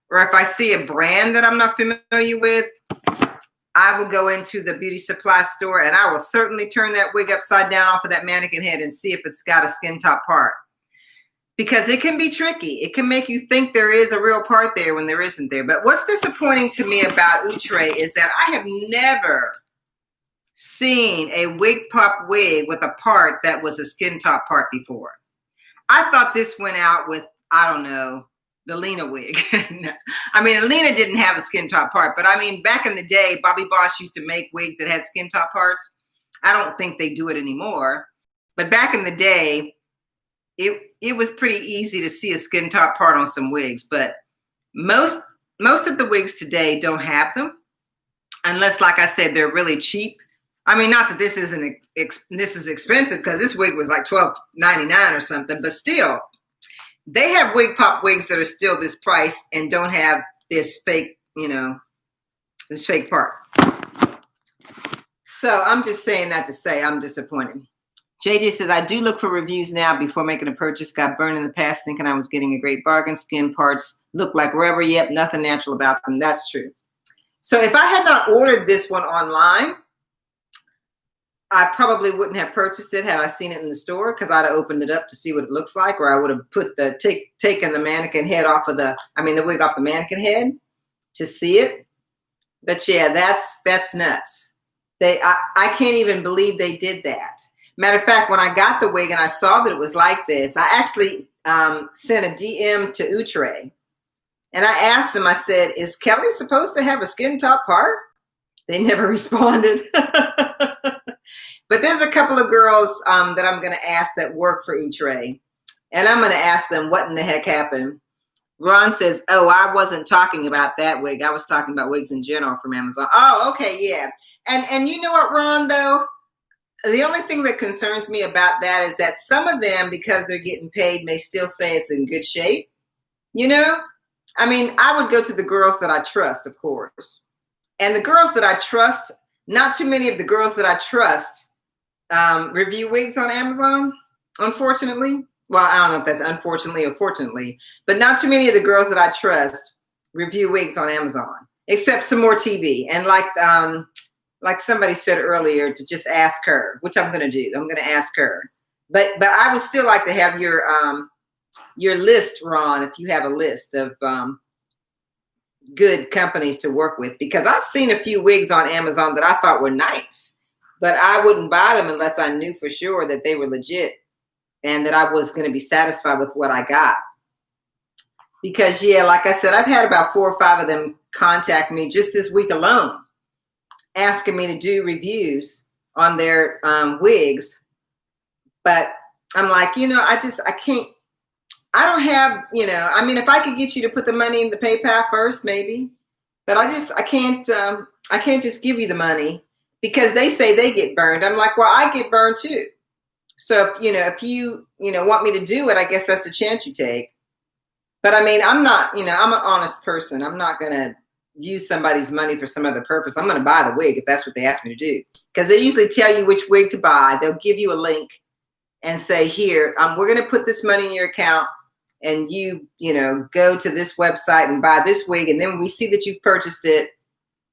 S1: or if I see a brand that I'm not familiar with, I will go into the beauty supply store and I will certainly turn that wig upside down off of that mannequin head and see if it's got a skin top part. Because it can be tricky. It can make you think there is a real part there when there isn't there. But what's disappointing to me about Outre is that I have never seen a wig pop wig with a part that was a skin top part before. I thought this went out with, I don't know, the Lena wig. I mean, Lena didn't have a skin top part, but I mean, back in the day, Bobby Boss used to make wigs that had skin top parts. I don't think they do it anymore. But back in the day, it was pretty easy to see a skin top part on some wigs. But most of the wigs today don't have them, unless, like I said, they're really cheap. I mean, not that this is expensive, because this wig was like $12.99 or something, but still. They have wig pop wigs that are still this price and don't have this fake, this fake part. So I'm just saying that to say I'm disappointed. JJ says, I do look for reviews now before making a purchase. Got burned in the past thinking I was getting a great bargain. Skin parts look like rubber. Yep, nothing natural about them. That's true. So if I had not ordered this one online, I probably wouldn't have purchased it had I seen it in the store, because I'd have opened it up to see what it looks like, or I would have put taken the mannequin head off of the wig off the mannequin head to see it. But yeah, that's nuts. I can't even believe they did that. Matter of fact, when I got the wig and I saw that it was like this, I actually sent a DM to Outre, and I asked him, I said, is Kelly supposed to have a skin top part? They never responded. But there's a couple of girls that I'm going to ask that work for Outre, and I'm going to ask them what in the heck happened. Ron says, oh, I wasn't talking about that wig. I was talking about wigs in general from Amazon. Oh, okay, yeah. And you know what, Ron, though? The only thing that concerns me about that is that some of them, because they're getting paid, may still say it's in good shape. I mean, I would go to the girls that I trust, of course. And the girls that I trust, not too many of the girls that I trust review wigs on Amazon, unfortunately. Well, I don't know if that's unfortunately or fortunately, but not too many of the girls that I trust review wigs on Amazon, except some more TV. And like somebody said earlier, to just ask her, which I'm going to do. I'm going to ask her. But I would still like to have your list, Ron, if you have a list of good companies to work with, because I've seen a few wigs on Amazon that I thought were nice, but I wouldn't buy them unless I knew for sure that they were legit and that I was going to be satisfied with what I got. Because, yeah, like I said, I've had about 4 or 5 of them contact me just this week alone. asking me to do reviews on their wigs. But I'm like, I can't, I don't have, I mean, if I could get you to put the money in the PayPal first, maybe, but I can't just give you the money because they say they get burned. I'm like, well, I get burned too. So, if you want me to do it, I guess that's the chance you take. But I mean, I'm not, I'm an honest person. I'm not going to use somebody's money for some other purpose. I'm going to buy the wig if that's what they ask me to do. Because they usually tell you which wig to buy. They'll give you a link and say, here, we're going to put this money in your account and you go to this website and buy this wig. And then we see that you've purchased it,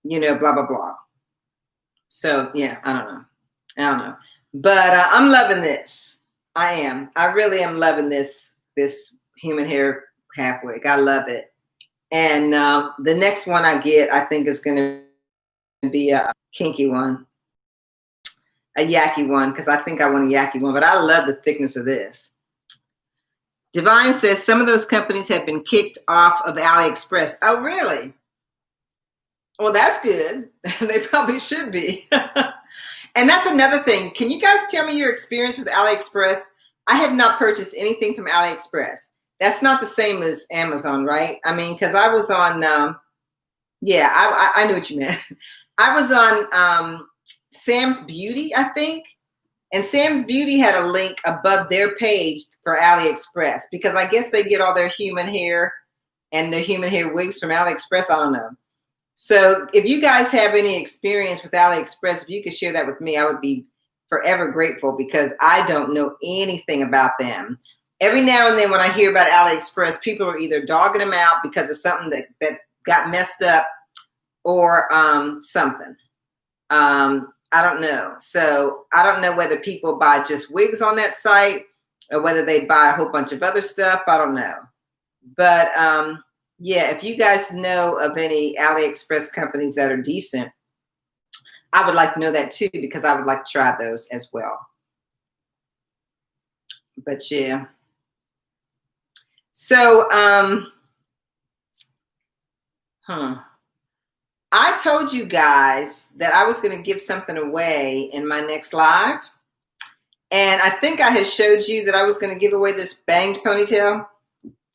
S1: blah, blah, blah. So, yeah, I don't know. But I'm loving this. I am. I really am loving this human hair half wig. I love it. And the next one I get, I think is going to be a kinky one, a yucky one, because I think I want a yucky one. But I love the thickness of this. Divine says some of those companies have been kicked off of AliExpress. Oh, really? Well, that's good. They probably should be. And that's another thing. Can you guys tell me your experience with AliExpress? I have not purchased anything from AliExpress. That's not the same as Amazon, right? I mean, because I was on, I knew what you meant. I was on Sam's Beauty, I think. And Sam's Beauty had a link above their page for AliExpress because I guess they get all their human hair and their human hair wigs from AliExpress. I don't know. So if you guys have any experience with AliExpress, if you could share that with me, I would be forever grateful because I don't know anything about them. Every now and then when I hear about AliExpress, people are either dogging them out because of something that got messed up or something. I don't know. So I don't know whether people buy just wigs on that site or whether they buy a whole bunch of other stuff. I don't know. But yeah, if you guys know of any AliExpress companies that are decent, I would like to know that too, because I would like to try those as well. But yeah. So, I told you guys that I was going to give something away in my next live. And I think I had showed you that I was going to give away this banged ponytail.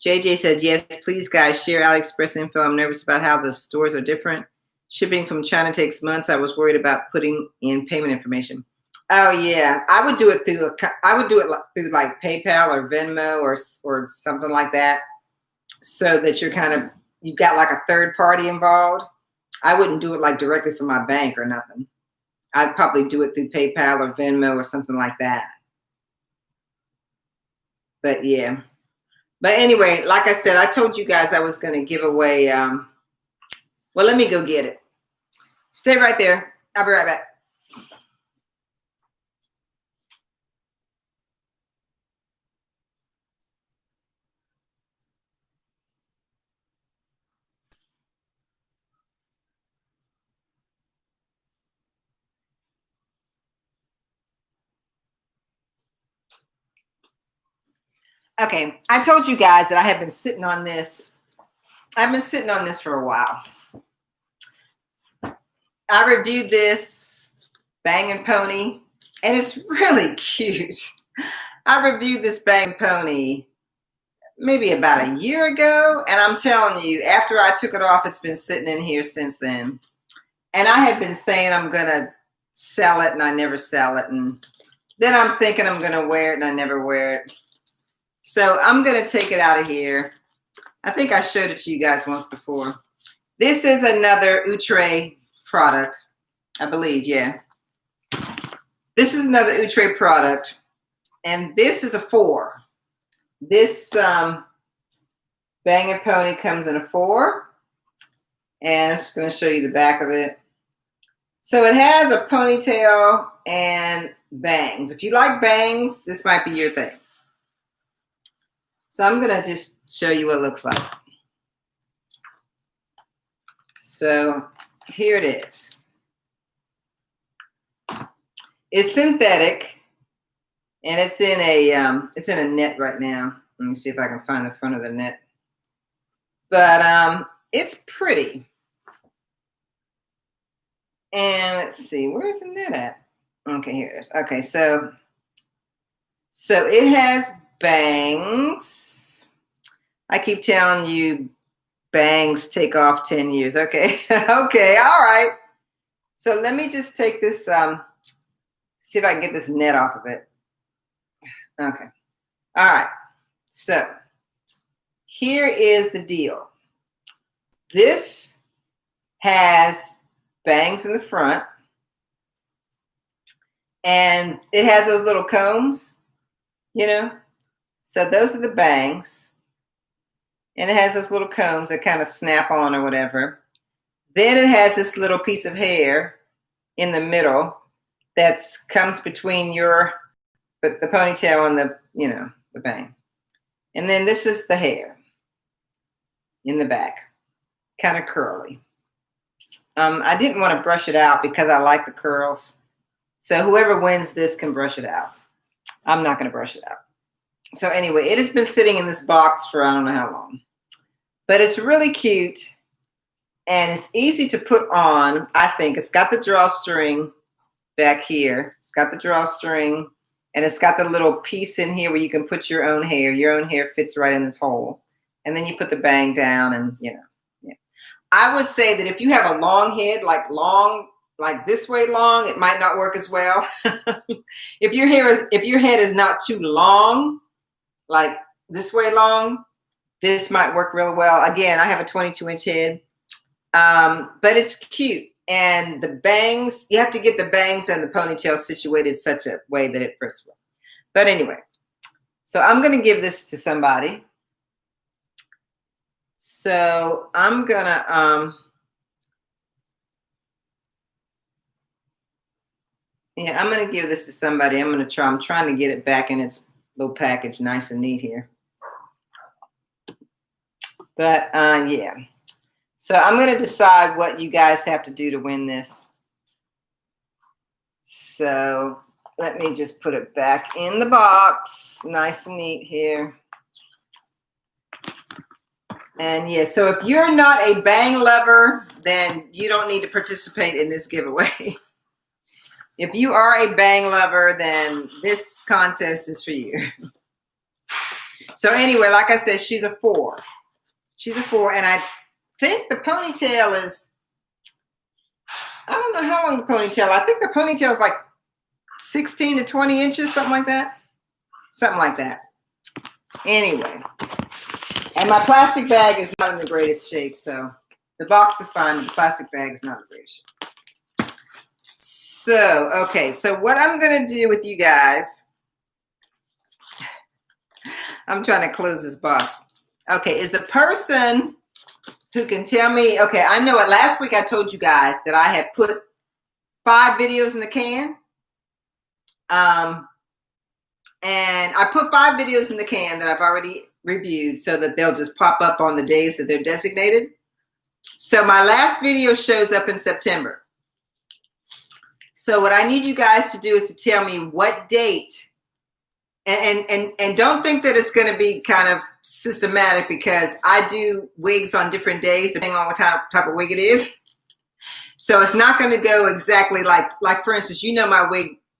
S1: JJ said, yes, please, guys, share AliExpress info. I'm nervous about how the stores are different. Shipping from China takes months. I was worried about putting in payment information. Oh, yeah. I would do it through through like PayPal or Venmo or something like that so that you've got like a third party involved. I wouldn't do it like directly from my bank or nothing. I'd probably do it through PayPal or Venmo or something like that. But yeah. But anyway, like I said, I told you guys I was going to give away. Well, let me go get it. Stay right there. I'll be right back. Okay, I told you guys that I have been sitting on this. I've been sitting on this for a while. I reviewed this Bang & Pony, and it's really cute. I reviewed this Bang & Pony maybe about a year ago, and I'm telling you, after I took it off, it's been sitting in here since then. And I have been saying I'm going to sell it, and I never sell it. And then I'm thinking I'm going to wear it, and I never wear it. So I'm going to take it out of here. I think I showed it to you guys once before. This is another Outre product, I believe, yeah. This is another Outre product, and this is a 4. This Bang & Pony comes in a 4, and I'm just going to show you the back of it. So it has a ponytail and bangs. If you like bangs, this might be your thing. So I'm going to just show you what it looks like. So here it is. It's synthetic, and it's in a net right now. Let me see if I can find the front of the net. But it's pretty. And let's see, where's the net at? Okay, here it is. Okay, so it has bangs. I keep telling you bangs take off 10 years. Okay. Okay, all right. So let me just take this, see if I can get this net off of it. Okay. All right. So here is the deal. This has bangs in the front, and it has those little combs, you know? So those are the bangs. And it has those little combs that kind of snap on or whatever. Then it has this little piece of hair in the middle that comes between the ponytail and the bang. And then this is the hair in the back, kind of curly. I didn't want to brush it out because I like the curls. So whoever wins this can brush it out. I'm not going to brush it out. So anyway, it has been sitting in this box for I don't know how long. But it's really cute. And it's easy to put on, I think. It's got the drawstring back here. It's got the drawstring. And it's got the little piece in here where you can put your own hair. Your own hair fits right in this hole. And then you put the bang down and, Yeah. I would say that if you have a long head, like this way long, it might not work as well. If your head is not too long, like this way long, this might work real well. Again, I have a 22-inch head, but it's cute. And the bangs, you have to get the bangs and the ponytail situated such a way that it fits well. But anyway, so I'm going to give this to somebody. So I'm going to, I'm going to give this to somebody. I'm trying to get it back in its little package, nice and neat here. But yeah. So I'm going to decide what you guys have to do to win this. So let me just put it back in the box, nice and neat here. And yeah, so if you're not a bang lover, then you don't need to participate in this giveaway. If you are a bang lover, then this contest is for you. So anyway, like I said, she's a 4. She's a 4, and I think the ponytail is, I don't know how long the ponytail, I think the ponytail is like 16 to 20 inches, something like that. Something like that. Anyway, and my plastic bag is not in the greatest shape, so the box is fine, but the plastic bag is not in the greatest shape. So, okay, so what I'm going to do with you guys, I'm trying to close this box. Okay, is the person who can tell me, okay, I know it. Last week I told you guys that I had put 5 videos in the can. And I put 5 videos in the can that I've already reviewed so that they'll just pop up on the days that they're designated. So my last video shows up in September. So what I need you guys to do is to tell me what date, and don't think that it's going to be kind of systematic because I do wigs on different days depending on what type of wig it is. So it's not going to go exactly like for instance,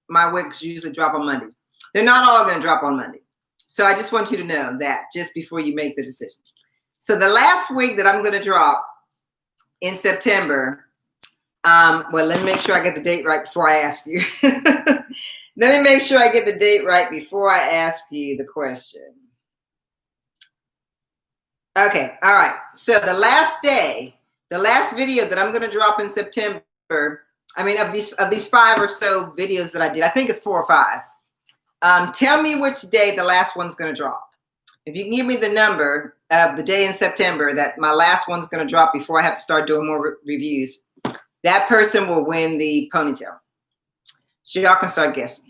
S1: my wigs usually drop on Monday. They're not all going to drop on Monday. So I just want you to know that just before you make the decision. So the last wig that I'm going to drop in September, well, let me make sure I get the date right before I ask you. Let me make sure I get the date right before I ask you the question. Okay, all right. So the last video that I'm going to drop in September, I mean, of these 5 or so videos that I did, I think it's 4 or 5. Tell me which day the last one's going to drop. If you can give me the number of the day in September that my last one's going to drop before I have to start doing more reviews, that person will win the ponytail. So y'all can start guessing.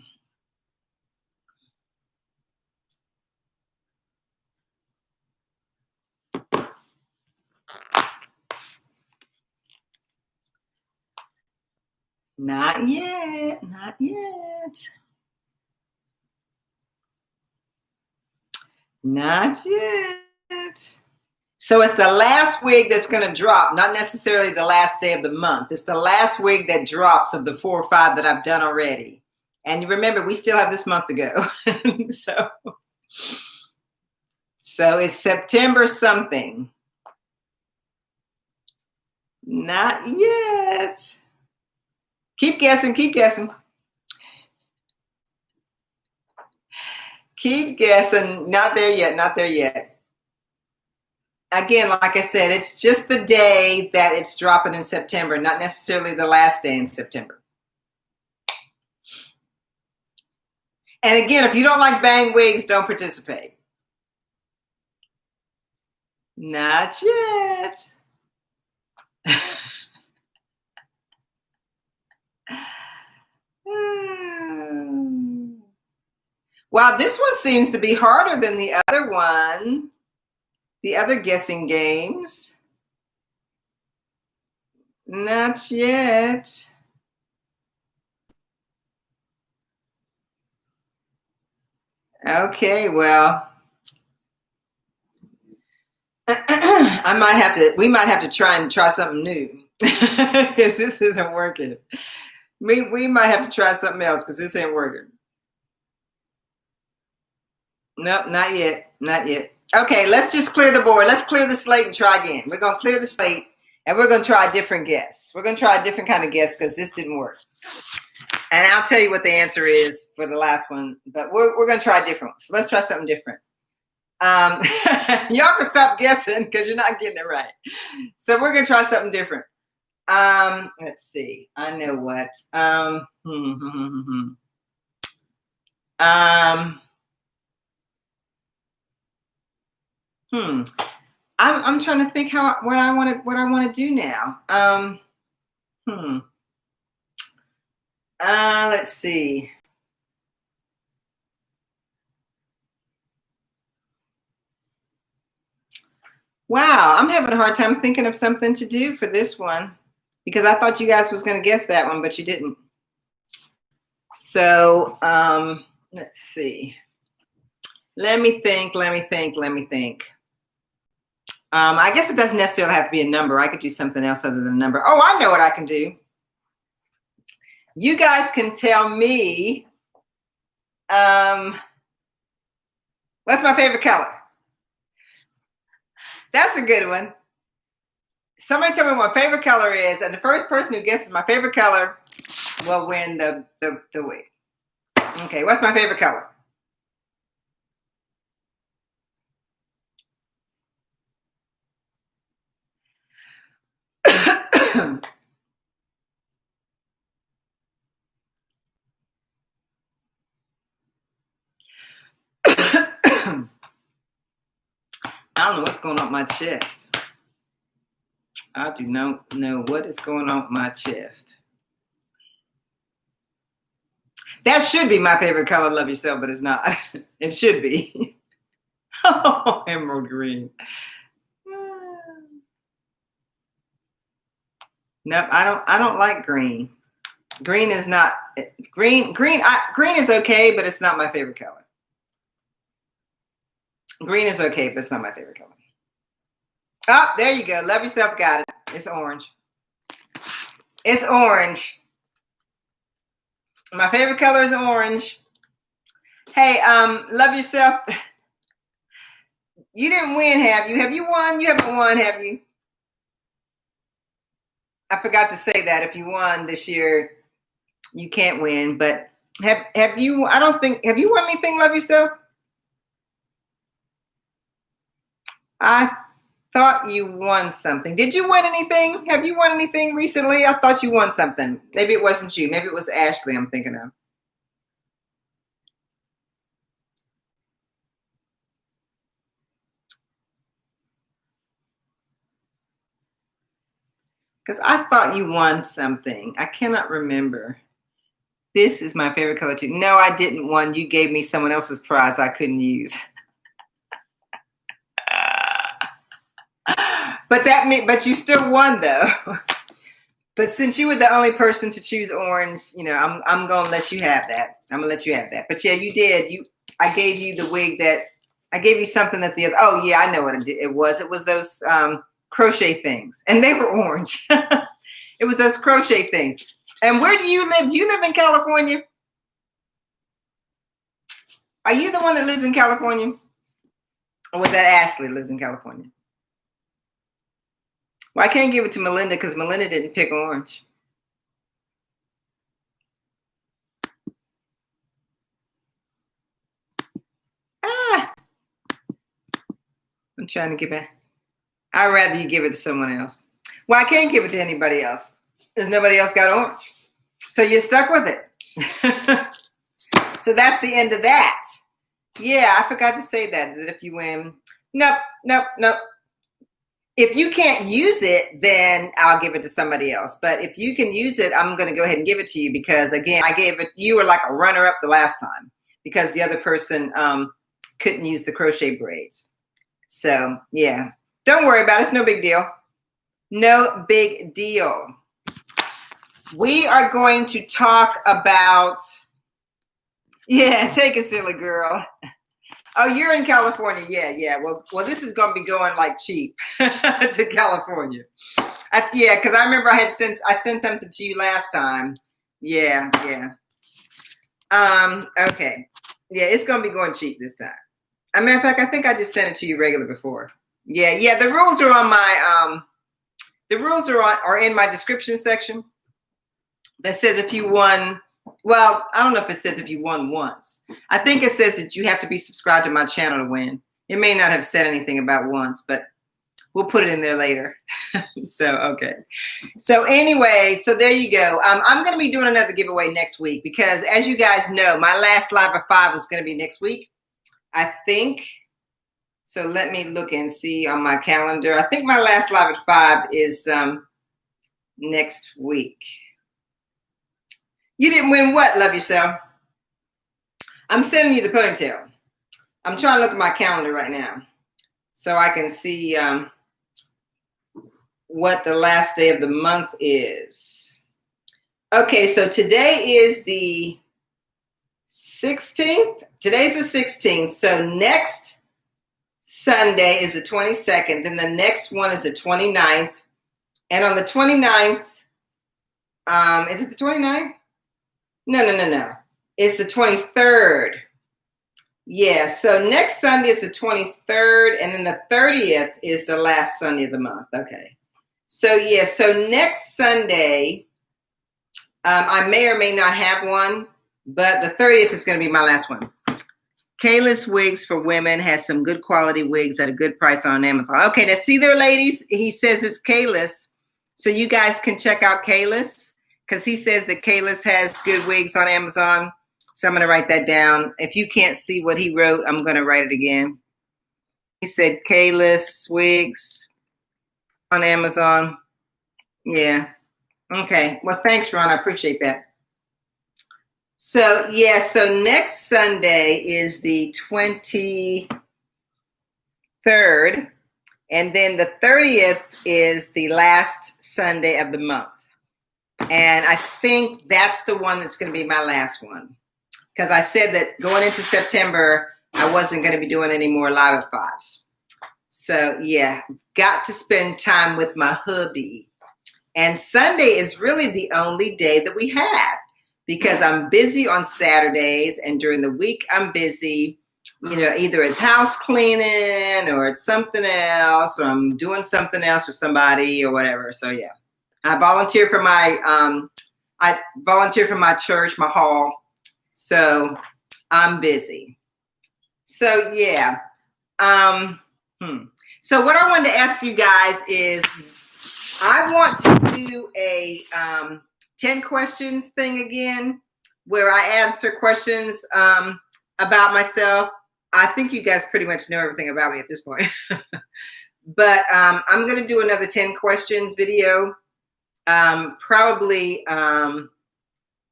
S1: Not yet, not yet. Not yet. So it's the last wig that's going to drop, not necessarily the last day of the month. It's the last wig that drops of the 4 or 5 that I've done already. And remember, we still have this month to go. So it's September something. Not yet. Keep guessing, keep guessing. Keep guessing. Not there yet, not there yet. Again, like I said, it's just the day that it's dropping in September, not necessarily the last day in September. And again, if you don't like bang wigs, don't participate. Not yet. Wow, this one seems to be harder than the other one. The other guessing games. Not yet. Okay, well, we might have to try something new because this isn't working. We might have to try something else because this ain't working. Nope, not yet, not yet. Okay, let's just clear the board. Let's clear the slate and try again. We're going to clear the slate and we're going to try a different guess. We're going to try a different kind of guess because this didn't work. And I'll tell you what the answer is for the last one, but we're going to try a different one. So let's try something different. Y'all can stop guessing because you're not getting it right. So we're going to try something different. Let's see. I know what. I'm trying to think what I want to do now. Let's see. Wow, I'm having a hard time thinking of something to do for this one because I thought you guys was going to guess that one, but you didn't. So let's see. Let me think. I guess it doesn't necessarily have to be a number. I could do something else other than a number. Oh, I know what I can do. You guys can tell me what's my favorite color? That's a good one. Somebody tell me what my favorite color is, and the first person who guesses my favorite color will win the wig. Okay, what's my favorite color? I don't know what's going on with my chest. I do not know what is going on with my chest. That should be my favorite color, love yourself, but it's not. It should be. Oh, emerald green. Nope, I don't like green. Green is not green is okay, but it's not my favorite color. Green is okay, but it's not my favorite color. Oh, there you go. Love yourself, got it. It's orange. It's orange. My favorite color is orange. Hey, love yourself. You didn't win, have you? Have you won? You haven't won, have you? I forgot to say that if you won this year, you can't win. But have you? I don't think. Have you won anything? Love yourself. I thought you won something. Did you win anything? Have you won anything recently? I thought you won something. Maybe it wasn't you. Maybe it was Ashley I'm thinking of. Because I thought you won something. I cannot remember. This is my favorite color too. No, I didn't win. You gave me someone else's prize I couldn't use. But you still won though. But since you were the only person to choose orange, you know, I'm gonna let you have that. I'm gonna let you have that. But yeah, you did. I gave you the wig that I gave you something that the other, oh yeah, I know what it was. It was those crochet things, and they were orange. It was those crochet things. And where do you live? Do you live in California? Are you the one that lives in California? Or was that Ashley lives in California? Well, I can't give it to Melinda because Melinda didn't pick orange. I'm trying to give it. I'd rather you give it to someone else. Well, I can't give it to anybody else because nobody else got orange. So you're stuck with it. So that's the end of that. Yeah, I forgot to say that if you win, nope. If you can't use it, then I'll give it to somebody else. But if you can use it, I'm going to go ahead and give it to you because, again, I gave it, you were like a runner-up the last time because the other person couldn't use the crochet braids. So, yeah, don't worry about it. It's no big deal. No big deal. We are going to talk about, yeah, take it, silly girl. Oh, you're in California. Yeah. Well, this is going to be going like cheap to California. Yeah, because I remember I sent something to you last time. Yeah. Okay. Yeah, it's going to be going cheap this time. As a matter of fact, I think I just sent it to you regular before. Yeah. The rules are on my are in my description section. That says if you won. Well, I don't know if it says if you won once. I think it says that you have to be subscribed to my channel to win. It may not have said anything about once, but we'll put it in there later. So, okay. So anyway, so there you go. I'm going to be doing another giveaway next week because as you guys know, my last live at 5 is going to be next week. I think. So let me look and see on my calendar. I think my last live at 5 is next week. You didn't win what, love yourself? I'm sending you the ponytail. I'm trying to look at my calendar right now so I can see what the last day of the month is. Okay, so today is the 16th. Today's the 16th. So next Sunday is the 22nd. Then the next one is the 29th. And on the 29th, is it the 29th? No. It's the 23rd. Yeah, so next Sunday is the 23rd, and then the 30th is the last Sunday of the month. Okay. So, yeah, so next Sunday, I may or may not have one, but the 30th is going to be my last one. Kayla's Wigs for Women has some good quality wigs at a good price on Amazon. Okay, now see there, ladies? He says it's Kayla's. So you guys can check out Kayla's. Because he says that Kayla's has good wigs on Amazon. So I'm going to write that down. If you can't see what he wrote, I'm going to write it again. He said Kayla's wigs on Amazon. Yeah. Okay. Well, thanks, Ron. I appreciate that. So, yeah. So next Sunday is the 23rd. And then the 30th is the last Sunday of the month. And I think that's the one that's going to be my last one. Because I said that going into September, I wasn't going to be doing any more live at 5s. So, yeah, got to spend time with my hubby. And Sunday is really the only day that we have. Because I'm busy on Saturdays. And during the week, I'm busy, either it's house cleaning or it's something else. Or I'm doing something else for somebody or whatever. So, yeah. I volunteer for my church, my hall. So I'm busy. So yeah. So what I wanted to ask you guys is I want to do a 10 questions thing again, where I answer questions about myself. I think you guys pretty much know everything about me at this point. But I'm going to do another 10 questions video. Probably,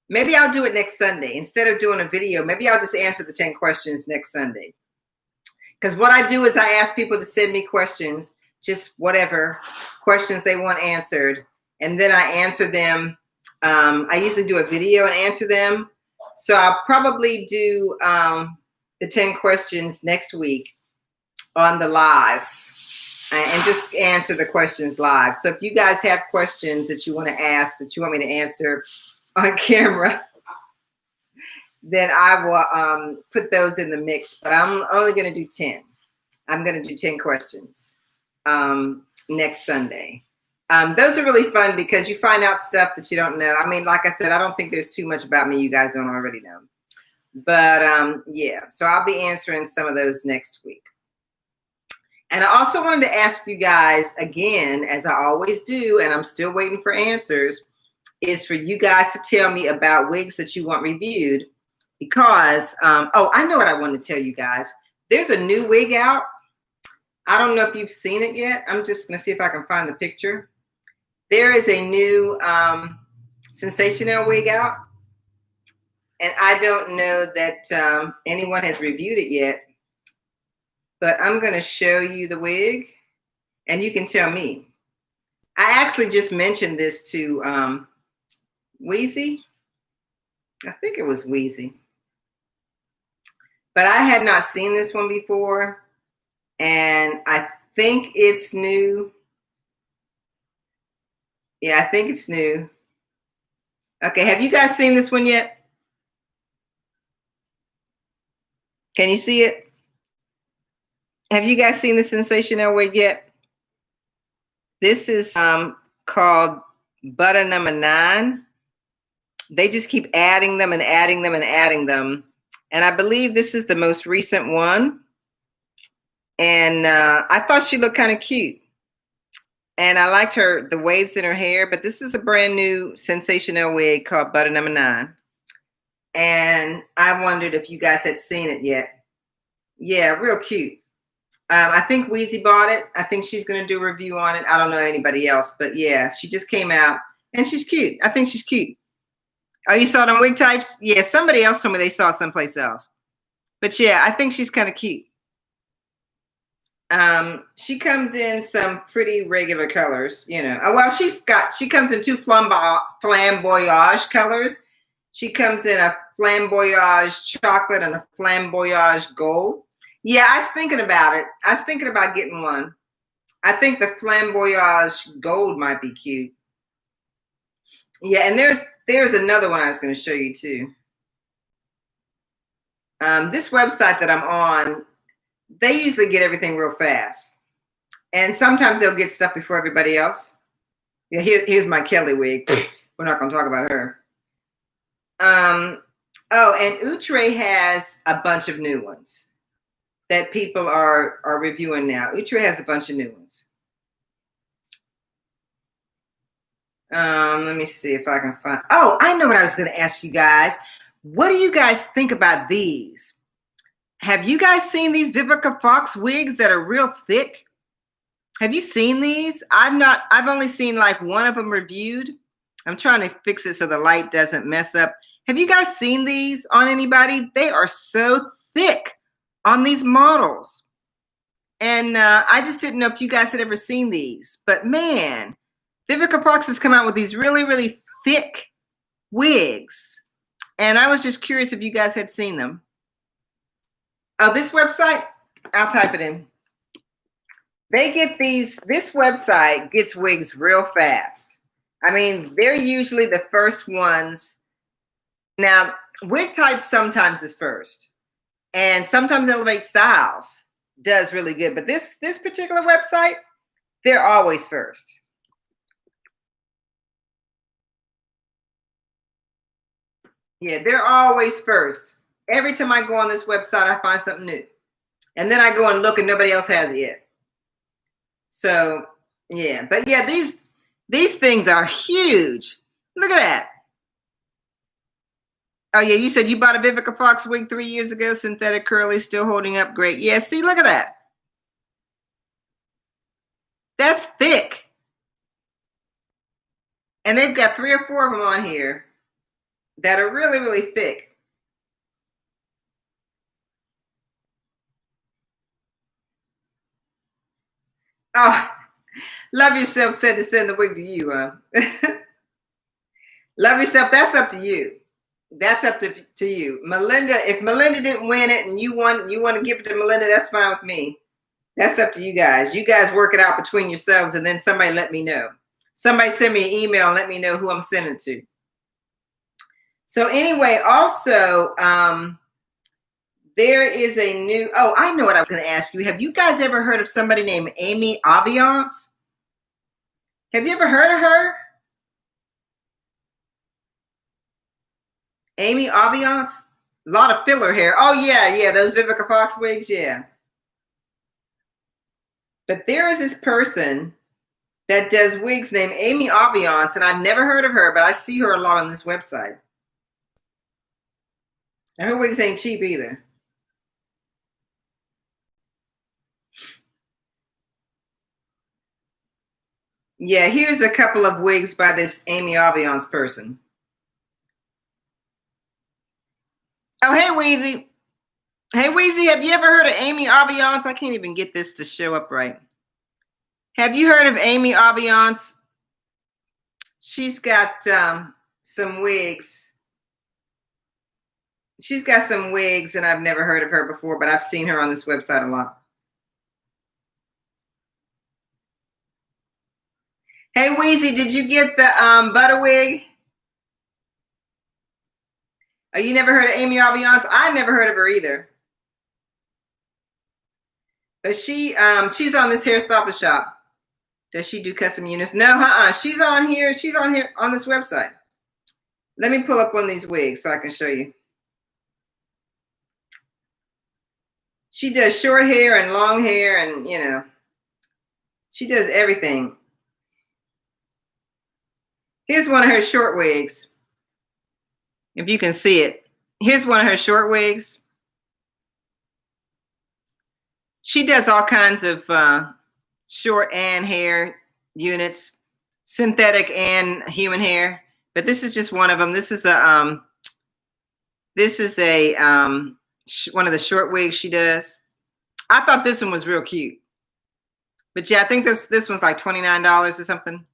S1: maybe I'll do it next Sunday. Instead of doing a video, maybe I'll just answer the 10 questions next Sunday. Because what I do is I ask people to send me questions, just whatever questions they want answered. And then I answer them. I usually do a video and answer them. So I'll probably do the 10 questions next week. on the live and just answer the questions live. So if you guys have questions that you want to ask, that you want me to answer on camera, then I will put those in the mix. But I'm only going to do 10. I'm going to do 10 questions next Sunday. Those are really fun because you find out stuff that you don't know. I mean, like I said, I don't think there's too much about me you guys don't already know. But yeah, so I'll be answering some of those next week. And I also wanted to ask you guys again, as I always do, and I'm still waiting for answers, is for you guys to tell me about wigs that you want reviewed. Because, oh, I know what I want to tell you guys. There's a new wig out. I don't know if you've seen it yet. I'm just going to see if I can find the picture. There is a new sensational wig out. And I don't know that anyone has reviewed it yet. But I'm going to show you the wig. And you can tell me. I actually just mentioned this to Wheezy. I think it was Wheezy. But I had not seen this one before. And I think it's new. Yeah, I think it's new. Okay, have you guys seen this one yet? Can you see it? Have you guys seen the sensational wig yet? This is called Butter Number 9. They just keep adding them and adding them and adding them. And I believe this is the most recent one. And I thought she looked kind of cute. And I liked the waves in her hair. But this is a brand new sensational wig called Butter Number 9. And I wondered if you guys had seen it yet. Yeah, real cute. I think Wheezy bought it. I think she's going to do a review on it. I don't know anybody else. But yeah, she just came out. And she's cute. I think she's cute. Oh, you saw it on Wig Types? Yeah, somebody else told me they saw it someplace else. But yeah, I think she's kind of cute. She comes in some pretty regular colors, you know. Well, she comes in 2 flamboyage colors. She comes in a flamboyage chocolate and a flamboyage gold. Yeah, I was thinking about it. I was thinking about getting one. I think the flamboyage gold might be cute. Yeah, and there's another one I was going to show you too. This website that I'm on, they usually get everything real fast. And sometimes they'll get stuff before everybody else. Yeah, here's my Kelly wig. We're not going to talk about her. Oh, and Outre has a bunch of new ones that people are reviewing now. Outre has a bunch of new ones. Let me see if I can find. Oh, I know what I was going to ask you guys. What do you guys think about these? Have you guys seen these Vivica Fox wigs that are real thick? Have you seen these? I've only seen like one of them reviewed. I'm trying to fix it so the light doesn't mess up. Have you guys seen these on anybody? They are so thick on these models. And I just didn't know if you guys had ever seen these. But man, Vivica Fox has come out with these really, really thick wigs. And I was just curious if you guys had seen them. Oh, this website, I'll type it in. They get this website gets wigs real fast. I mean, they're usually the first ones. Now, Wig Type sometimes is first. And sometimes Elevate Styles does really good. But this particular website, they're always first. Yeah, they're always first. Every time I go on this website, I find something new. And then I go and look and nobody else has it yet. So, yeah. But yeah, these things are huge. Look at that. Oh, yeah, you said you bought a Vivica Fox wig 3 years ago. Synthetic curly, still holding up great. Yeah, see, look at that. That's thick. And they've got 3 or 4 of them on here that are really, really thick. Oh, Love Yourself said to send the wig to you, huh? Love Yourself, that's up to you. That's up to you. Melinda, if Melinda didn't win it and you want to give it to Melinda, that's fine with me. That's up to you guys. You guys work it out between yourselves, and then somebody let me know. Somebody send me an email and let me know who I'm sending to. So anyway, also, there is a new, oh, I know what I was going to ask you. Have you guys ever heard of somebody named Amy Aviance? Have you ever heard of her? Amy Aviance? A lot of filler hair. Oh, yeah, those Vivica Fox wigs, yeah. But there is this person that does wigs named Amy Aviance, and I've never heard of her, but I see her a lot on this website. And her wigs ain't cheap either. Yeah, here's a couple of wigs by this Amy Aviance person. Oh, hey, Weezy. Hey, Weezy, have you ever heard of Amy Aviance? I can't even get this to show up right. Have you heard of Amy Aviance? She's got some wigs. She's got some wigs, and I've never heard of her before, but I've seen her on this website a lot. Hey, Weezy, did you get the butter wig? Oh, you never heard of Amy Aviance? I never heard of her either. But she's on this hair stop and shop. Does she do custom units? No, she's on here. She's on here on this website. Let me pull up one of these wigs so I can show you. She does short hair and long hair, and you know, she does everything. Here's one of her short wigs. If you can see it. Here's one of her short wigs. She does all kinds of short and hair units, synthetic and human hair. But this is just one of them. This is a one of the short wigs she does. I thought this one was real cute. But yeah, I think this one's like $29 or something.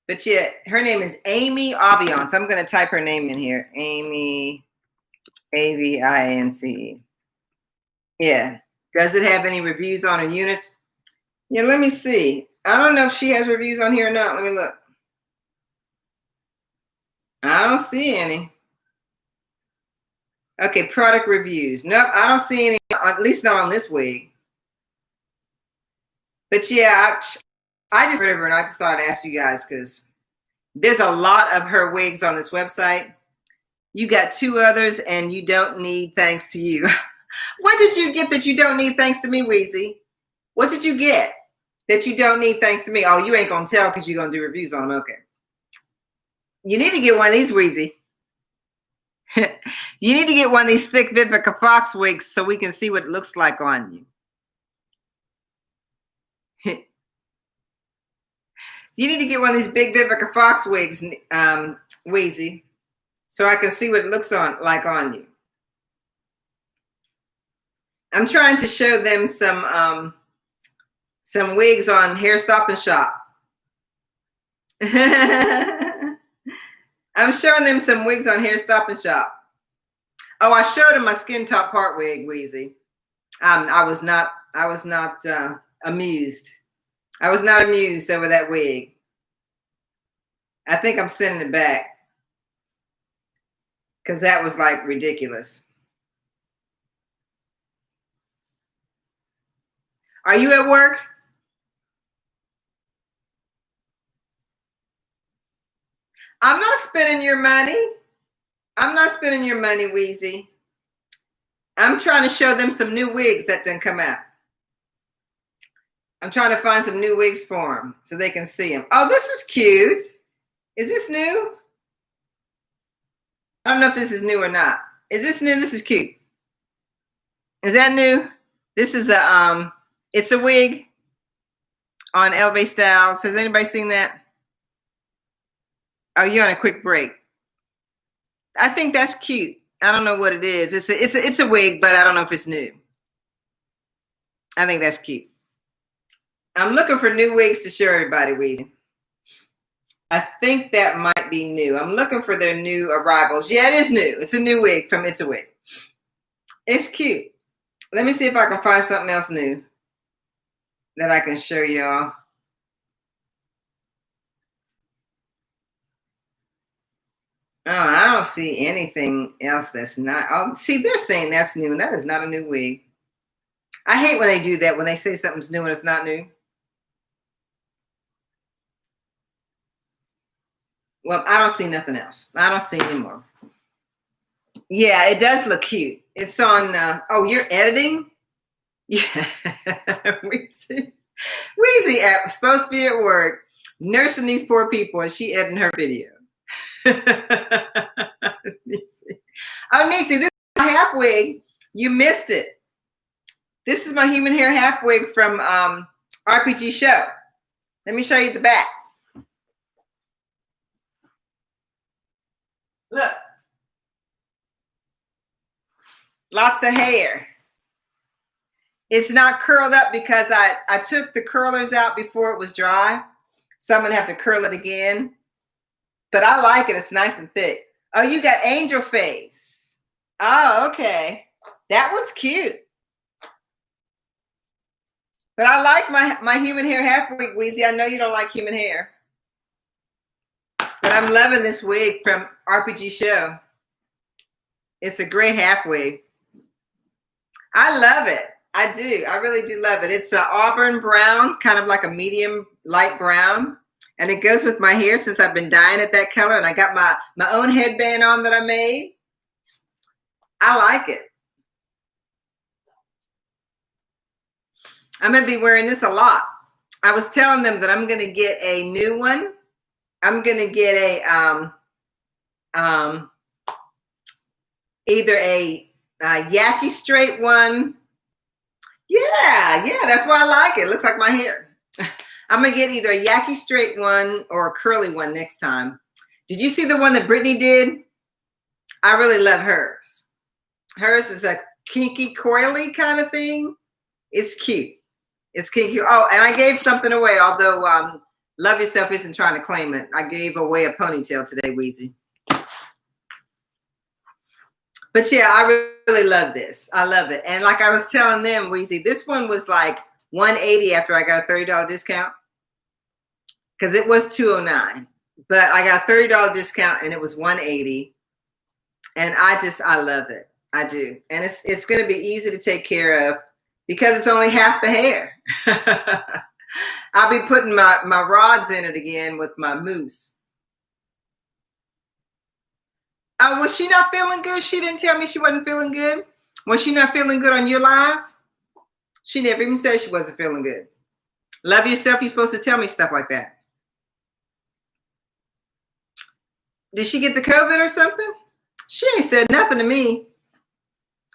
S1: But yeah, her name is Amy Aviance. I'm going to type her name in here. Amy, A-V-I-N-C-E. Yeah. Does it have any reviews on her units? Yeah, let me see. I don't know if she has reviews on here or not. Let me look. I don't see any. Okay, product reviews. Nope, I don't see any, at least not on this wig. But yeah, I just heard of her, and I just thought I'd ask you guys because there's a lot of her wigs on this website. You got two others, and you don't need thanks to you. What did you get that you don't need thanks to me, Weezy? What did you get that you don't need thanks to me? Oh, you ain't going to tell because you're going to do reviews on them. Okay. You need to get one of these, Weezy. You need to get one of these thick Vivica Fox wigs so we can see what it looks like on you. You need to get one of these big Vivica Fox wigs, Weezy, so I can see what it looks like on you. I'm trying to show them some wigs on Hair Stop and Shop. I'm showing them some wigs on Hair Stop and Shop. Oh, I showed them my skin top part wig, Weezy. I was not amused. I was not amused over that wig. I think I'm sending it back because that was like ridiculous. Are you at work? I'm not spending your money. I'm not spending your money, Weezy. I'm trying to show them some new wigs that didn't come out. I'm trying to find some new wigs for them so they can see them. Oh, this is cute. Is this new? I don't know if this is new or not. Is this new? This is cute. Is that new? This is it's a wig on Elevate Styles. Has anybody seen that? Oh, you're on a quick break. I think that's cute. I don't know what it is. It's a wig, but I don't know if it's new. I think that's cute. I'm looking for new wigs to show everybody, Weezy. I think that might be new. I'm looking for their new arrivals. Yeah, it is new. It's a new wig from It's a Wig. It's cute. Let me see if I can find something else new. that I can show y'all. Oh, I don't see anything else that's not. Oh, see, they're saying that's new, and that is not a new wig. I hate when they do that, when they say something's new and it's not new. Well, I don't see nothing else. I don't see anymore. Yeah, it does look cute. It's on, oh, you're editing? Yeah. Weezy. Weezy supposed to be at work, nursing these poor people, and she editing her video. Oh, Nisi, this is my half wig. You missed it. This is my human hair half wig from RPGShow. Let me show you the back. Look. Lots of hair. It's not curled up because I took the curlers out before it was dry. So I'm going to have to curl it again. But I like it. It's nice and thick. Oh, you got angel face. Oh, okay. That one's cute. But I like my human hair half wig, Weezy. I know you don't like human hair. But I'm loving this wig from RPGShow. It's a great half wig. I love it. I do. I really do love it. It's an auburn brown, kind of like a medium light brown. And it goes with my hair since I've been dyeing it that color. And I got my own headband on that I made. I like it. I'm going to be wearing this a lot. I was telling them that I'm going to get a new one. I'm going to get a either a yaki straight one. Yeah, that's why I like it. It looks like my hair. I'm going to get either a yaki straight one or a curly one next time. Did you see the one that Brittany did? I really love hers. Hers is a kinky, coily kind of thing. It's cute. It's kinky. Oh, and I gave something away, although Love Yourself isn't trying to claim it. I gave away a ponytail today, Weezy. But yeah, I really love this. I love it. And like I was telling them, Weezy, this one was like $180 after I got a $30 discount. Because it was $209. But I got a $30 discount and it was $180. And I love it. I do. And it's going to be easy to take care of because it's only half the hair. I'll be putting my rods in it again with my mousse. Oh, was she not feeling good? She didn't tell me she wasn't feeling good. Was she not feeling good on your live? She never even said she wasn't feeling good. Love Yourself, you're supposed to tell me stuff like that. Did she get the COVID or something? She ain't said nothing to me.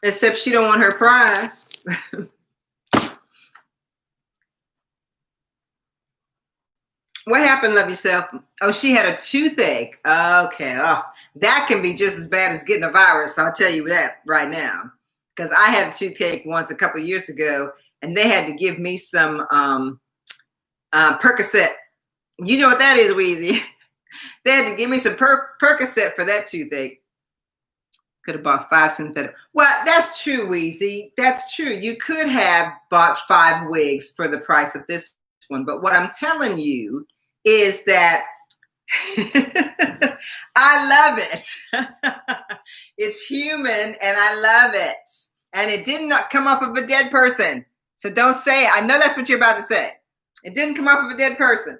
S1: Except she don't want her prize. What happened, Love Yourself? Oh, she had a toothache. Okay. Oh, that can be just as bad as getting a virus. I'll tell you that right now. Because I had a toothache once a couple of years ago, and they had to give me some Percocet. You know what that is, Weezy? They had to give me some Percocet for that toothache. Could have bought 5 synthetic. Well, that's true, Weezy. That's true. You could have bought 5 wigs for the price of this one. But what I'm telling you is that I love it. It's human and I love it. And it did not come off of a dead person. So don't say it. I know that's what you're about to say. It didn't come off of a dead person.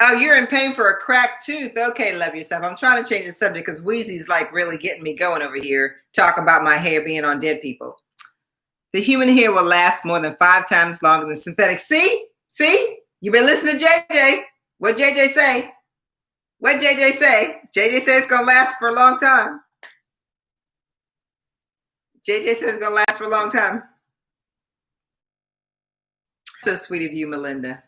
S1: Oh, you're in pain for a cracked tooth. Okay, Love Yourself. I'm trying to change the subject because Weezy's like really getting me going over here, talking about my hair being on dead people. The human hair will last more than 5 times longer than synthetic. See? You've been listening to JJ. What JJ say? What JJ say? JJ says it's going to last for a long time. JJ says it's going to last for a long time. So sweet of you, Melinda.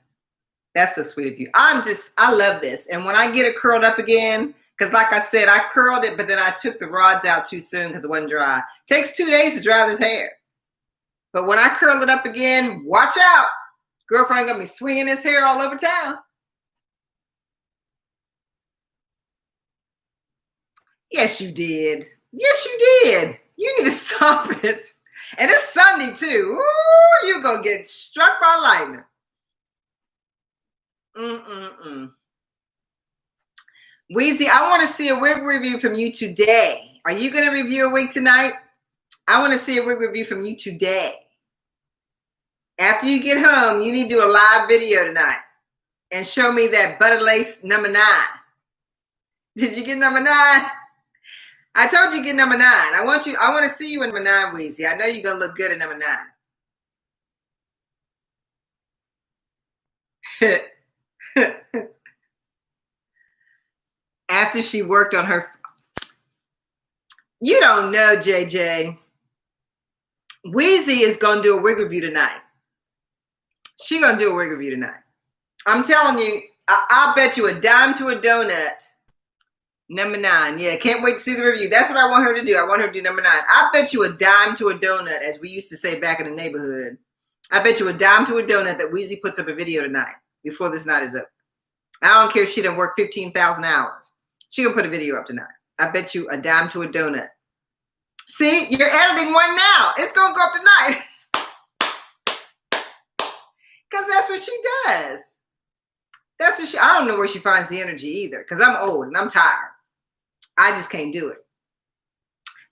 S1: That's so sweet of you. I love this. And when I get it curled up again, because like I said, I curled it, but then I took the rods out too soon because it wasn't dry. It takes 2 days to dry this hair. But when I curl it up again, watch out. Girlfriend gonna be swinging his hair all over town. Yes, you did. Yes, you did. You need to stop it. And it's Sunday too. Ooh, you're gonna get struck by lightning. Weezy, I want to see a wig review from you today. Are you gonna review a wig tonight? I want to see a wig review from you today. After you get home, you need to do a live video tonight and show me that butter lace number 9. Did you get number 9? I told you get number 9. I want to see you in number 9, Weezy. I know you're gonna look good at number 9. After she worked on her, you don't know, JJ. Weezy is gonna do a wig review tonight. She gonna do a wig review tonight. I'm telling you, I'll bet you a dime to a donut. Number 9. Yeah, can't wait to see the review. That's what I want her to do. I want her to do number 9. I bet you a dime to a donut, as we used to say back in the neighborhood. I bet you a dime to a donut that Weezy puts up a video tonight before this night is up. I don't care if she done work 15,000 hours. She gonna put a video up tonight. I bet you a dime to a donut. See, you're editing one now. It's gonna go up tonight. Because that's what she does. That's what I don't know where she finds the energy either, because I'm old and I'm tired. I just can't do it.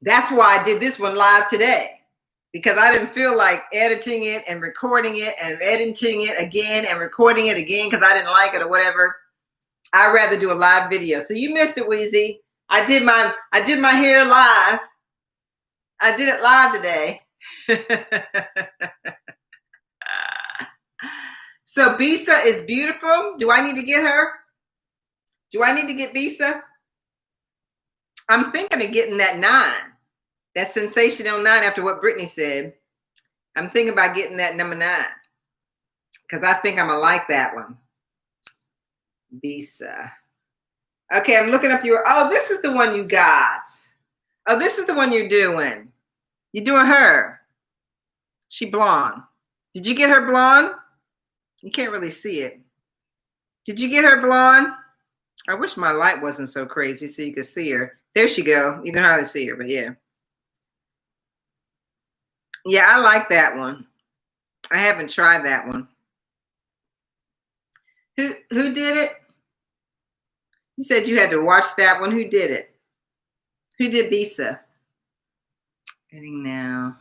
S1: That's why I did this one live today, because I didn't feel like editing it and recording it and editing it again and recording it again because I didn't like it or whatever. I'd rather do a live video. So you missed it, Weezy. I did my hair live. I did it live today. So Bisa is beautiful. Do I need to get her? Do I need to get Bisa? I'm thinking of getting that 9. That sensational 9 after what Brittany said. I'm thinking about getting that number 9. Because I think I'm going to like that one. Bisa. Okay, I'm looking up your... Oh, this is the one you got. Oh, this is the one you're doing. You're doing her. She blonde. Did you get her blonde? You can't really see it. Did you get her blonde? I wish my light wasn't so crazy so you could see her. There she go. You can hardly see her, but yeah. Yeah, I like that one. I haven't tried that one. Who did it? You said you had to watch that one. Who did it? Who did Bisa? Getting now.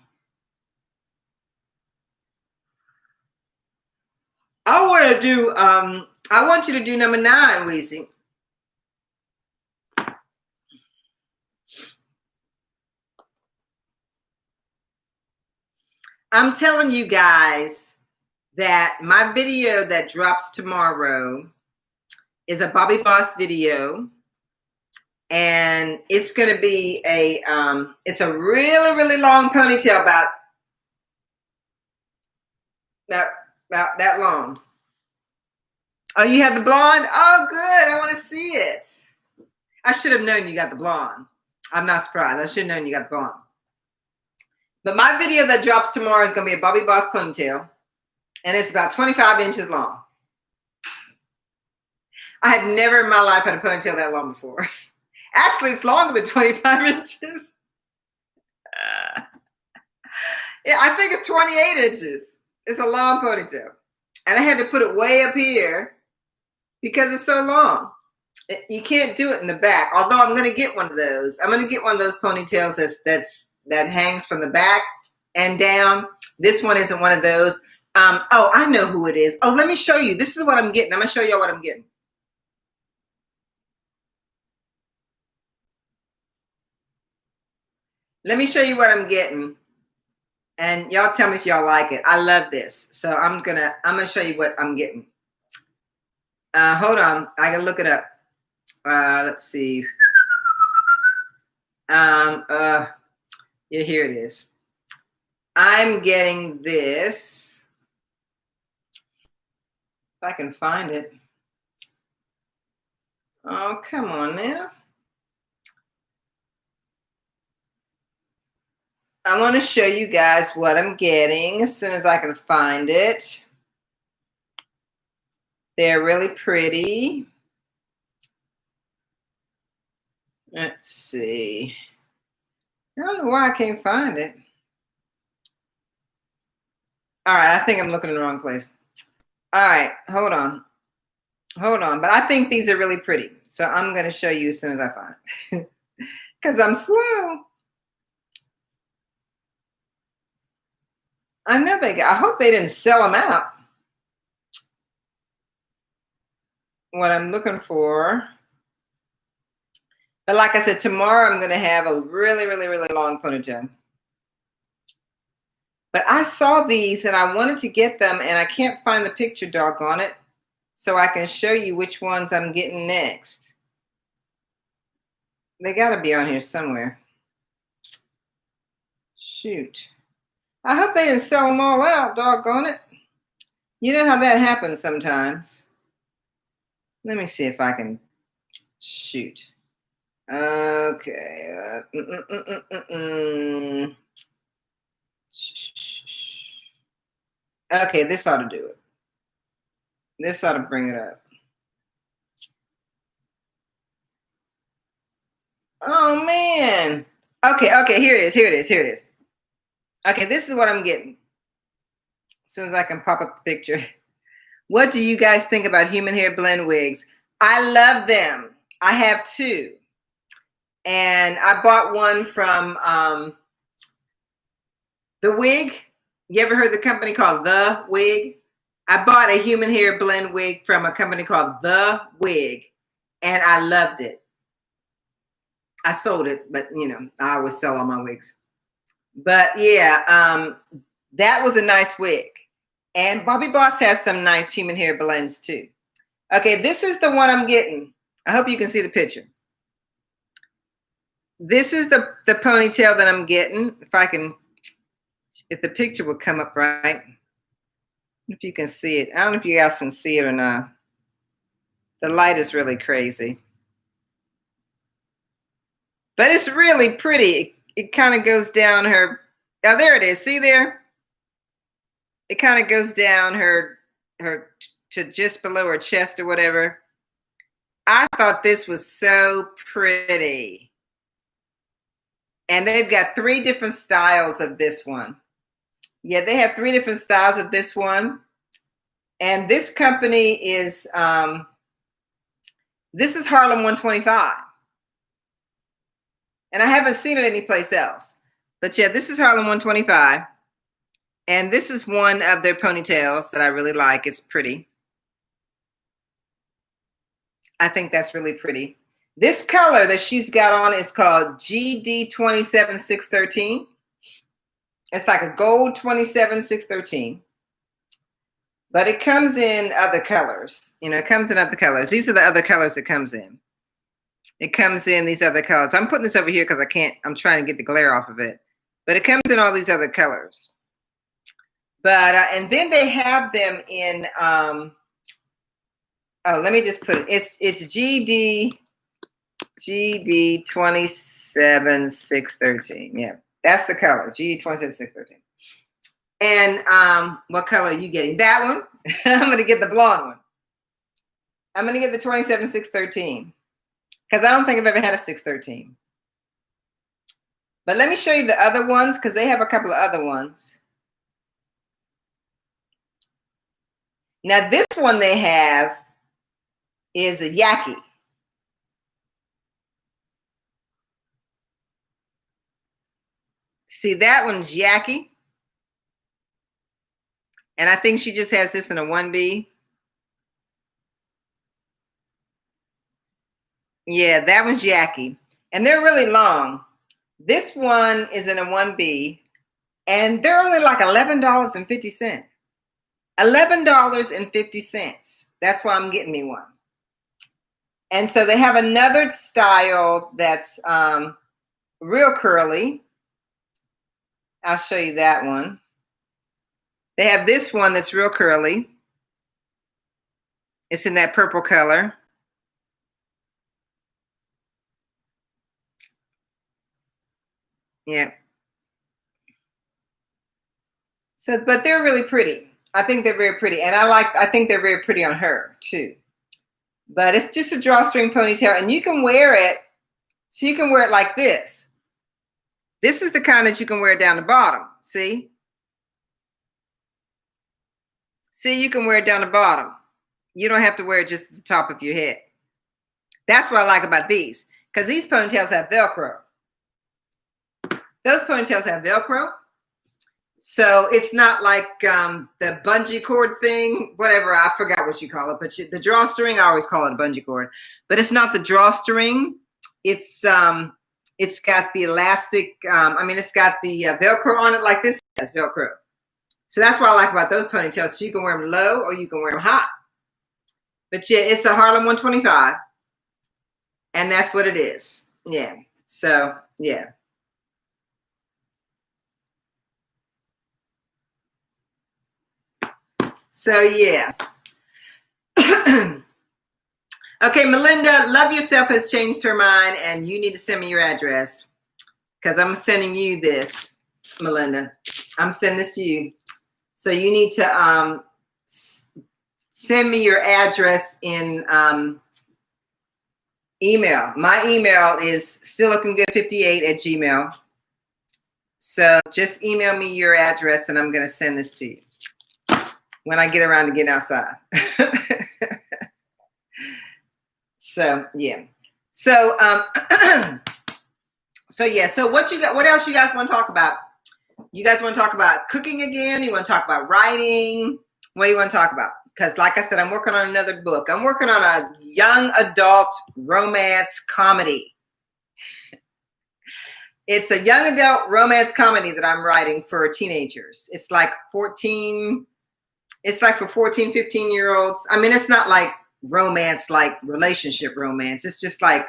S1: I want you to do number 9, Weezy. I'm telling you guys that my video that drops tomorrow is a Bobby Boss video. And it's going to be it's a really, really long ponytail about that long. Oh, you have the blonde? Oh, good. I want to see it. I should have known you got the blonde. I'm not surprised. I should have known you got the blonde. But my video that drops tomorrow is going to be a Bobby Boss ponytail. And it's about 25 inches long. I had never in my life had a ponytail that long before. Actually, it's longer than 25 inches. Yeah, I think it's 28 inches. It's a long ponytail. And I had to put it way up here because it's so long. You can't do it in the back. Although I'm going to get one of those. I'm going to get one of those ponytails that hangs from the back and down. This one isn't one of those. Oh, I know who it is. Oh, let me show you. This is what I'm getting. I'm going to show you what I'm getting. Let me show you what I'm getting. And y'all tell me if y'all like it. I love this. So I'm gonna show you what I'm getting. Hold on. I gotta look it up. Let's see. Yeah, here it is. I'm getting this. If I can find it. Oh, come on now. I want to show you guys what I'm getting as soon as I can find it. They're really pretty. Let's see. I don't know why I can't find it. All right, I think I'm looking in the wrong place. All right, hold on. Hold on. But I think these are really pretty. So I'm going to show you as soon as I find it. Because I'm slow. I know I hope they didn't sell them out. What I'm looking for. But like I said, tomorrow I'm going to have a really, really, really long ponytail. But I saw these and I wanted to get them and I can't find the picture, doggone it. So I can show you which ones I'm getting next. They got to be on here somewhere. Shoot. I hope they didn't sell them all out, doggone it. You know how that happens sometimes. Let me see if I can shoot. Okay. Okay, this ought to do it. This ought to bring it up. Oh, man. Okay, here it is. Okay, this is what I'm getting. As soon as I can pop up the picture. What do you guys think about human hair blend wigs? I love them. I have two. And I bought one from The Wig. You ever heard the company called The Wig? I bought a human hair blend wig from a company called The Wig. And I loved it. I sold it, but you know, I always sell all my wigs. But yeah, that was a nice wig. And Bobby Boss has some nice human hair blends too. Okay, this is the one I'm getting. I hope you can see the picture. This is the ponytail that I'm getting. If the picture would come up right. If you can see it. I don't know if you guys can see it or not. The light is really crazy. But it's really pretty. It kind of goes down her. Oh, there it is. See there? It kind of goes down her to just below her chest or whatever. I thought this was so pretty. And they've got 3 different styles of this one. Yeah, they have 3 different styles of this one. And this company is, this is Harlem 125. And I haven't seen it anyplace else. But yeah, this is Harlem 125. And this is one of their ponytails that I really like. It's pretty. I think that's really pretty. This color that she's got on is called GD27613. It's like a gold 27613. But it comes in other colors. You know, it comes in other colors. These are the other colors it comes in. It comes in these other colors. I'm putting this over here because I'm trying to get the glare off of it. But it comes in all these other colors. But, and then they have them in, oh, let me just put it. It's GD27613. Yeah, that's the color, GD27613. And what color are you getting? That one. I'm going to get the blonde one. I'm going to get the 27613 because I don't think I've ever had a 613. But let me show you the other ones because they have a couple of other ones. Now this one they have is a Yaki. See, that one's Yaki. And I think she just has this in a 1B. Yeah, that one's Yaki. And they're really long. This one is in a 1B. And they're only like $11.50. $11.50. That's why I'm getting me one. And so they have another style that's real curly. I'll show you that one. They have this one that's real curly. It's in that purple color. Yeah. So, but they're really pretty. I think they're very pretty. And I think they're very pretty on her too. But it's just a drawstring ponytail and you can wear it. So you can wear it like this. This is the kind that you can wear down the bottom. See? See, you can wear it down the bottom. You don't have to wear it just at the top of your head. That's what I like about these, because these ponytails have Velcro. Those ponytails have Velcro. So it's not like the bungee cord thing, whatever, I forgot what you call it, but the drawstring, I always call it a bungee cord, but it's not the drawstring. It's got the elastic, it's got the Velcro on it, like this has Velcro. So that's what I like about those ponytails. So you can wear them low or you can wear them high. But yeah, it's a Harlem 125. And that's what it is. Yeah. So, yeah. So, yeah. Okay, Melinda, Love Yourself has changed her mind, and you need to send me your address, because I'm sending you this, Melinda. I'm sending this to you. So you need to send me your address in email. My email is stilllookinggood58@gmail.com. So just email me your address, and I'm going to send this to you when I get around to getting outside. So, yeah. So, so yeah. So what else you guys want to talk about? You guys want to talk about cooking again? You want to talk about writing? What do you want to talk about? Because like I said, I'm working on another book. I'm working on a young adult romance comedy. It's a young adult romance comedy that I'm writing for teenagers. It's like for 14, 15-year-olds. I mean, it's not like romance, like relationship romance. It's just like,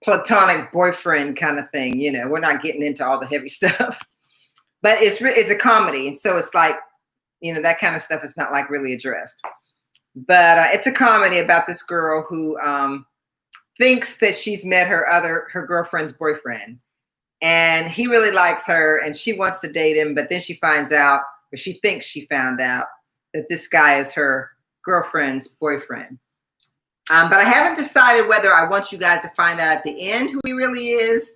S1: platonic boyfriend kind of thing. We're not getting into all the heavy stuff, but it's a comedy. And so it's like, that kind of stuff is not like really addressed, but it's a comedy about this girl who thinks that she's met her girlfriend's boyfriend, and he really likes her and she wants to date him. But then she finds out, or she thinks she found out, that this guy is her girlfriend's boyfriend. But I haven't decided whether I want you guys to find out at the end who he really is,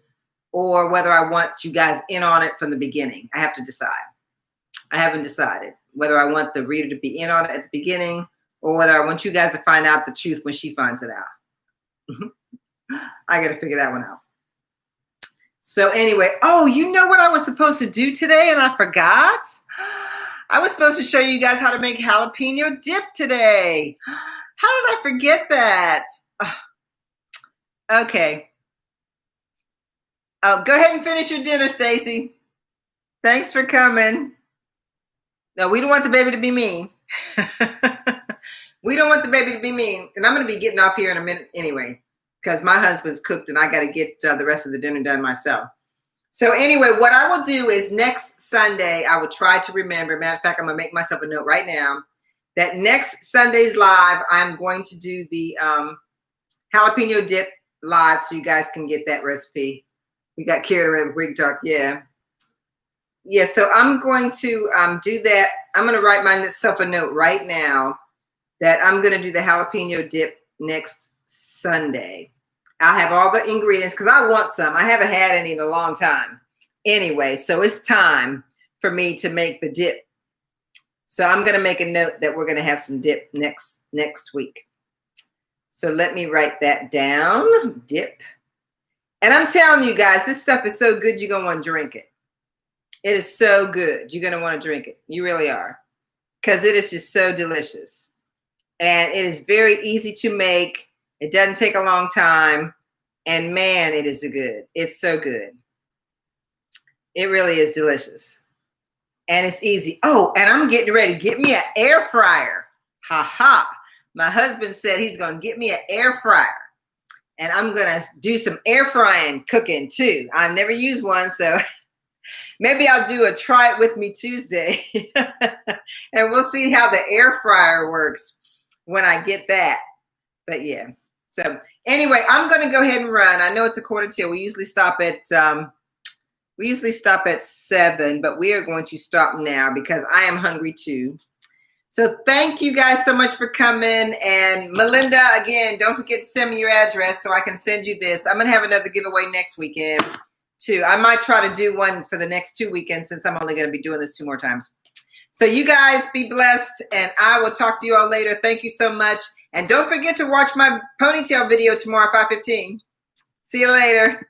S1: or whether I want you guys in on it from the beginning. I have to decide. I haven't decided whether I want the reader to be in on it at the beginning, or whether I want you guys to find out the truth when she finds it out. I got to figure that one out. So anyway, you know what I was supposed to do today and I forgot? I was supposed to show you guys how to make jalapeno dip today. How did I forget that? Okay. Go ahead and finish your dinner, Stacy. Thanks for coming. No, we don't want the baby to be mean. We don't want the baby to be mean. And I'm going to be getting off here in a minute anyway, because my husband's cooked and I got to get the rest of the dinner done myself. So anyway, what I will do is next Sunday, I will try to remember. Matter of fact, I'm going to make myself a note right now that next Sunday's live, I'm going to do the jalapeno dip live so you guys can get that recipe. We got carried away with wig talk. Yeah. Yeah, so I'm going to do that. I'm going to write myself a note right now that I'm going to do the jalapeno dip next Sunday. I'll have all the ingredients because I want some. I haven't had any in a long time. Anyway, so it's time for me to make the dip. So I'm going to make a note that we're going to have some dip next week. So let me write that down. Dip. And I'm telling you guys, this stuff is so good, you're going to want to drink it. It is so good. You're going to want to drink it. You really are. Because it is just so delicious. And it is very easy to make. It doesn't take a long time. And man, it is good. It's so good. It really is delicious. And it's easy. Oh, and I'm getting ready to get me an air fryer. Ha ha. My husband said he's going to get me an air fryer. And I'm going to do some air frying cooking too. I've never used one, so maybe I'll do a try it with me Tuesday. And we'll see how the air fryer works when I get that. But yeah. So anyway, I'm going to go ahead and run. I know it's 1:45. We usually stop at 7, but we are going to stop now because I am hungry too. So thank you guys so much for coming. And Melinda, again, don't forget to send me your address so I can send you this. I'm going to have another giveaway next weekend too. I might try to do one for the next 2 weekends since I'm only going to be doing this 2 more times. So you guys be blessed, and I will talk to you all later. Thank you so much. And don't forget to watch my ponytail video tomorrow at 5:15. See you later.